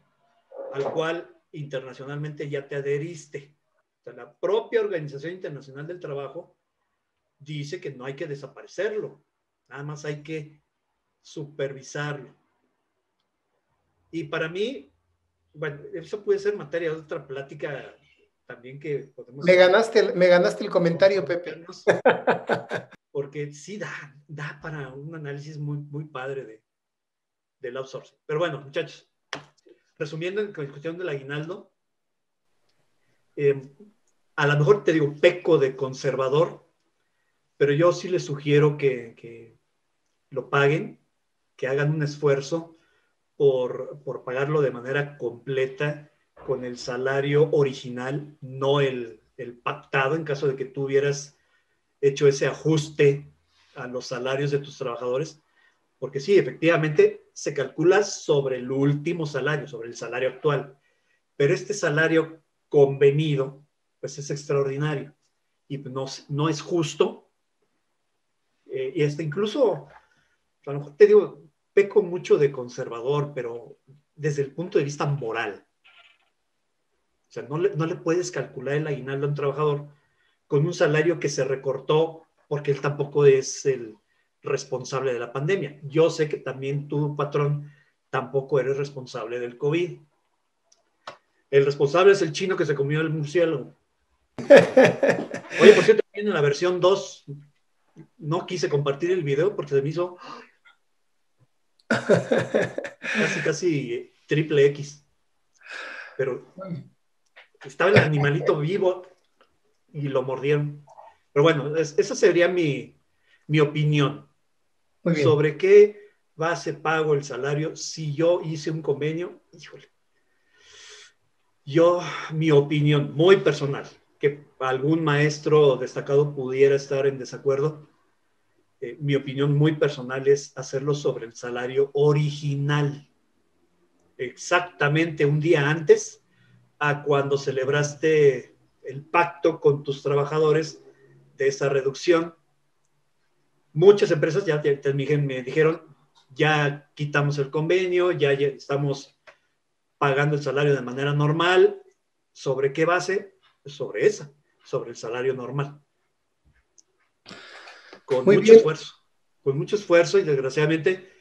al cual internacionalmente ya te adheriste? O sea, la propia Organización Internacional del Trabajo dice que no hay que desaparecerlo, nada más hay que supervisarlo. Y para mí, bueno, eso puede ser materia de otra plática también que podemos... Me ganaste el comentario, Pepe. Porque sí da para un análisis muy, muy padre del outsourcing. Pero bueno, muchachos, resumiendo en cuestión del aguinaldo, a lo mejor te digo, peco de conservador, pero yo sí les sugiero que lo paguen, que hagan un esfuerzo por pagarlo de manera completa con el salario original, no el pactado, en caso de que tú hubieras hecho ese ajuste a los salarios de tus trabajadores, porque sí, efectivamente se calcula sobre el último salario, sobre el salario actual, pero este salario convenido, pues es extraordinario y no es justo. Y hasta incluso, a lo mejor te digo, peco mucho de conservador, pero desde el punto de vista moral. O sea, no le puedes calcular el aguinaldo a un trabajador con un salario que se recortó porque él tampoco es el responsable de la pandemia. Yo sé que también tú, patrón, tampoco eres responsable del COVID. El responsable es el chino que se comió el murciélago. Oye, por cierto, en la versión 2 no quise compartir el video porque se me hizo casi triple X. Pero estaba el animalito vivo y lo mordieron. Pero bueno, esa sería mi opinión. Muy bien. ¿Sobre qué base pago el salario si yo hice un convenio? Híjole. Mi opinión muy personal, que algún maestro destacado pudiera estar en desacuerdo, mi opinión muy personal es hacerlo sobre el salario original, exactamente un día antes a cuando celebraste el pacto con tus trabajadores de esa reducción. Muchas empresas me dijeron, ya quitamos el convenio, ya estamos pagando el salario de manera normal. ¿Sobre qué base? Sobre esa, sobre el salario normal. Con Muy mucho bien. esfuerzo, con mucho esfuerzo y desgraciadamente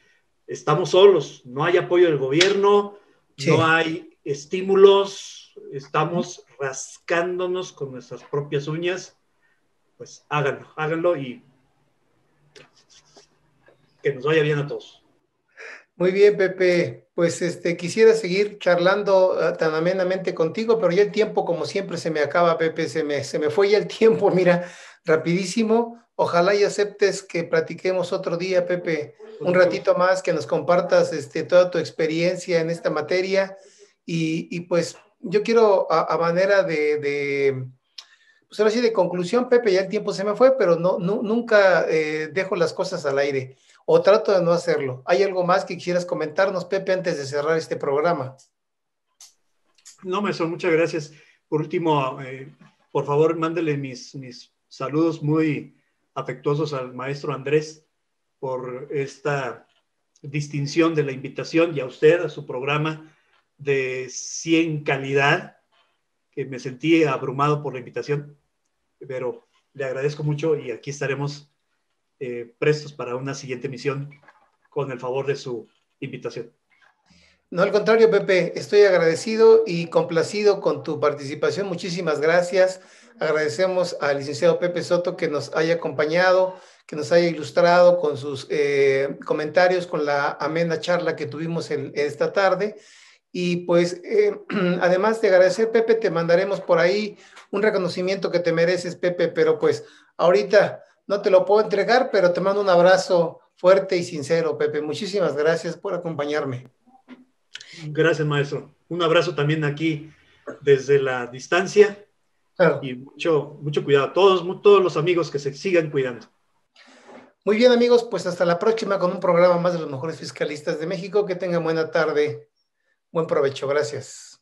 estamos solos, no hay apoyo del gobierno, Sí. no hay estímulos, estamos rascándonos con nuestras propias uñas. Pues háganlo y que nos vaya bien a todos. Muy bien, Pepe. Pues quisiera seguir charlando tan amenamente contigo, pero ya el tiempo, como siempre, se me acaba, Pepe. Se me fue ya el tiempo, mira, rapidísimo. Ojalá y aceptes que platiquemos otro día, Pepe, un ratito más, que nos compartas toda tu experiencia en esta materia. Y pues yo quiero, a manera pues ahora sí, de conclusión, Pepe, ya el tiempo se me fue, pero nunca dejo las cosas al aire, o trato de no hacerlo. ¿Hay algo más que quisieras comentarnos, Pepe, antes de cerrar este programa? No, maestro, muchas gracias. Por último, por favor, mándele mis saludos muy afectuosos al maestro Andrés por esta distinción de la invitación y a usted, a su programa de 100 calidad, que me sentí abrumado por la invitación, pero le agradezco mucho y aquí estaremos prestos para una siguiente emisión con el favor de su invitación. No, al contrario, Pepe, estoy agradecido y complacido con tu participación. Muchísimas gracias. Agradecemos al licenciado Pepe Soto que nos haya acompañado, que nos haya ilustrado con sus comentarios, con la amena charla que tuvimos esta tarde. Y pues, además de agradecer, Pepe, te mandaremos por ahí un reconocimiento que te mereces, Pepe, pero pues ahorita no te lo puedo entregar, pero te mando un abrazo fuerte y sincero, Pepe. Muchísimas gracias por acompañarme. Gracias, maestro. Un abrazo también aquí desde la distancia. Claro. Y mucho cuidado. Todos los amigos que se sigan cuidando. Muy bien, amigos, pues hasta la próxima con un programa más de los mejores fiscalistas de México. Que tengan buena tarde. Buen provecho. Gracias.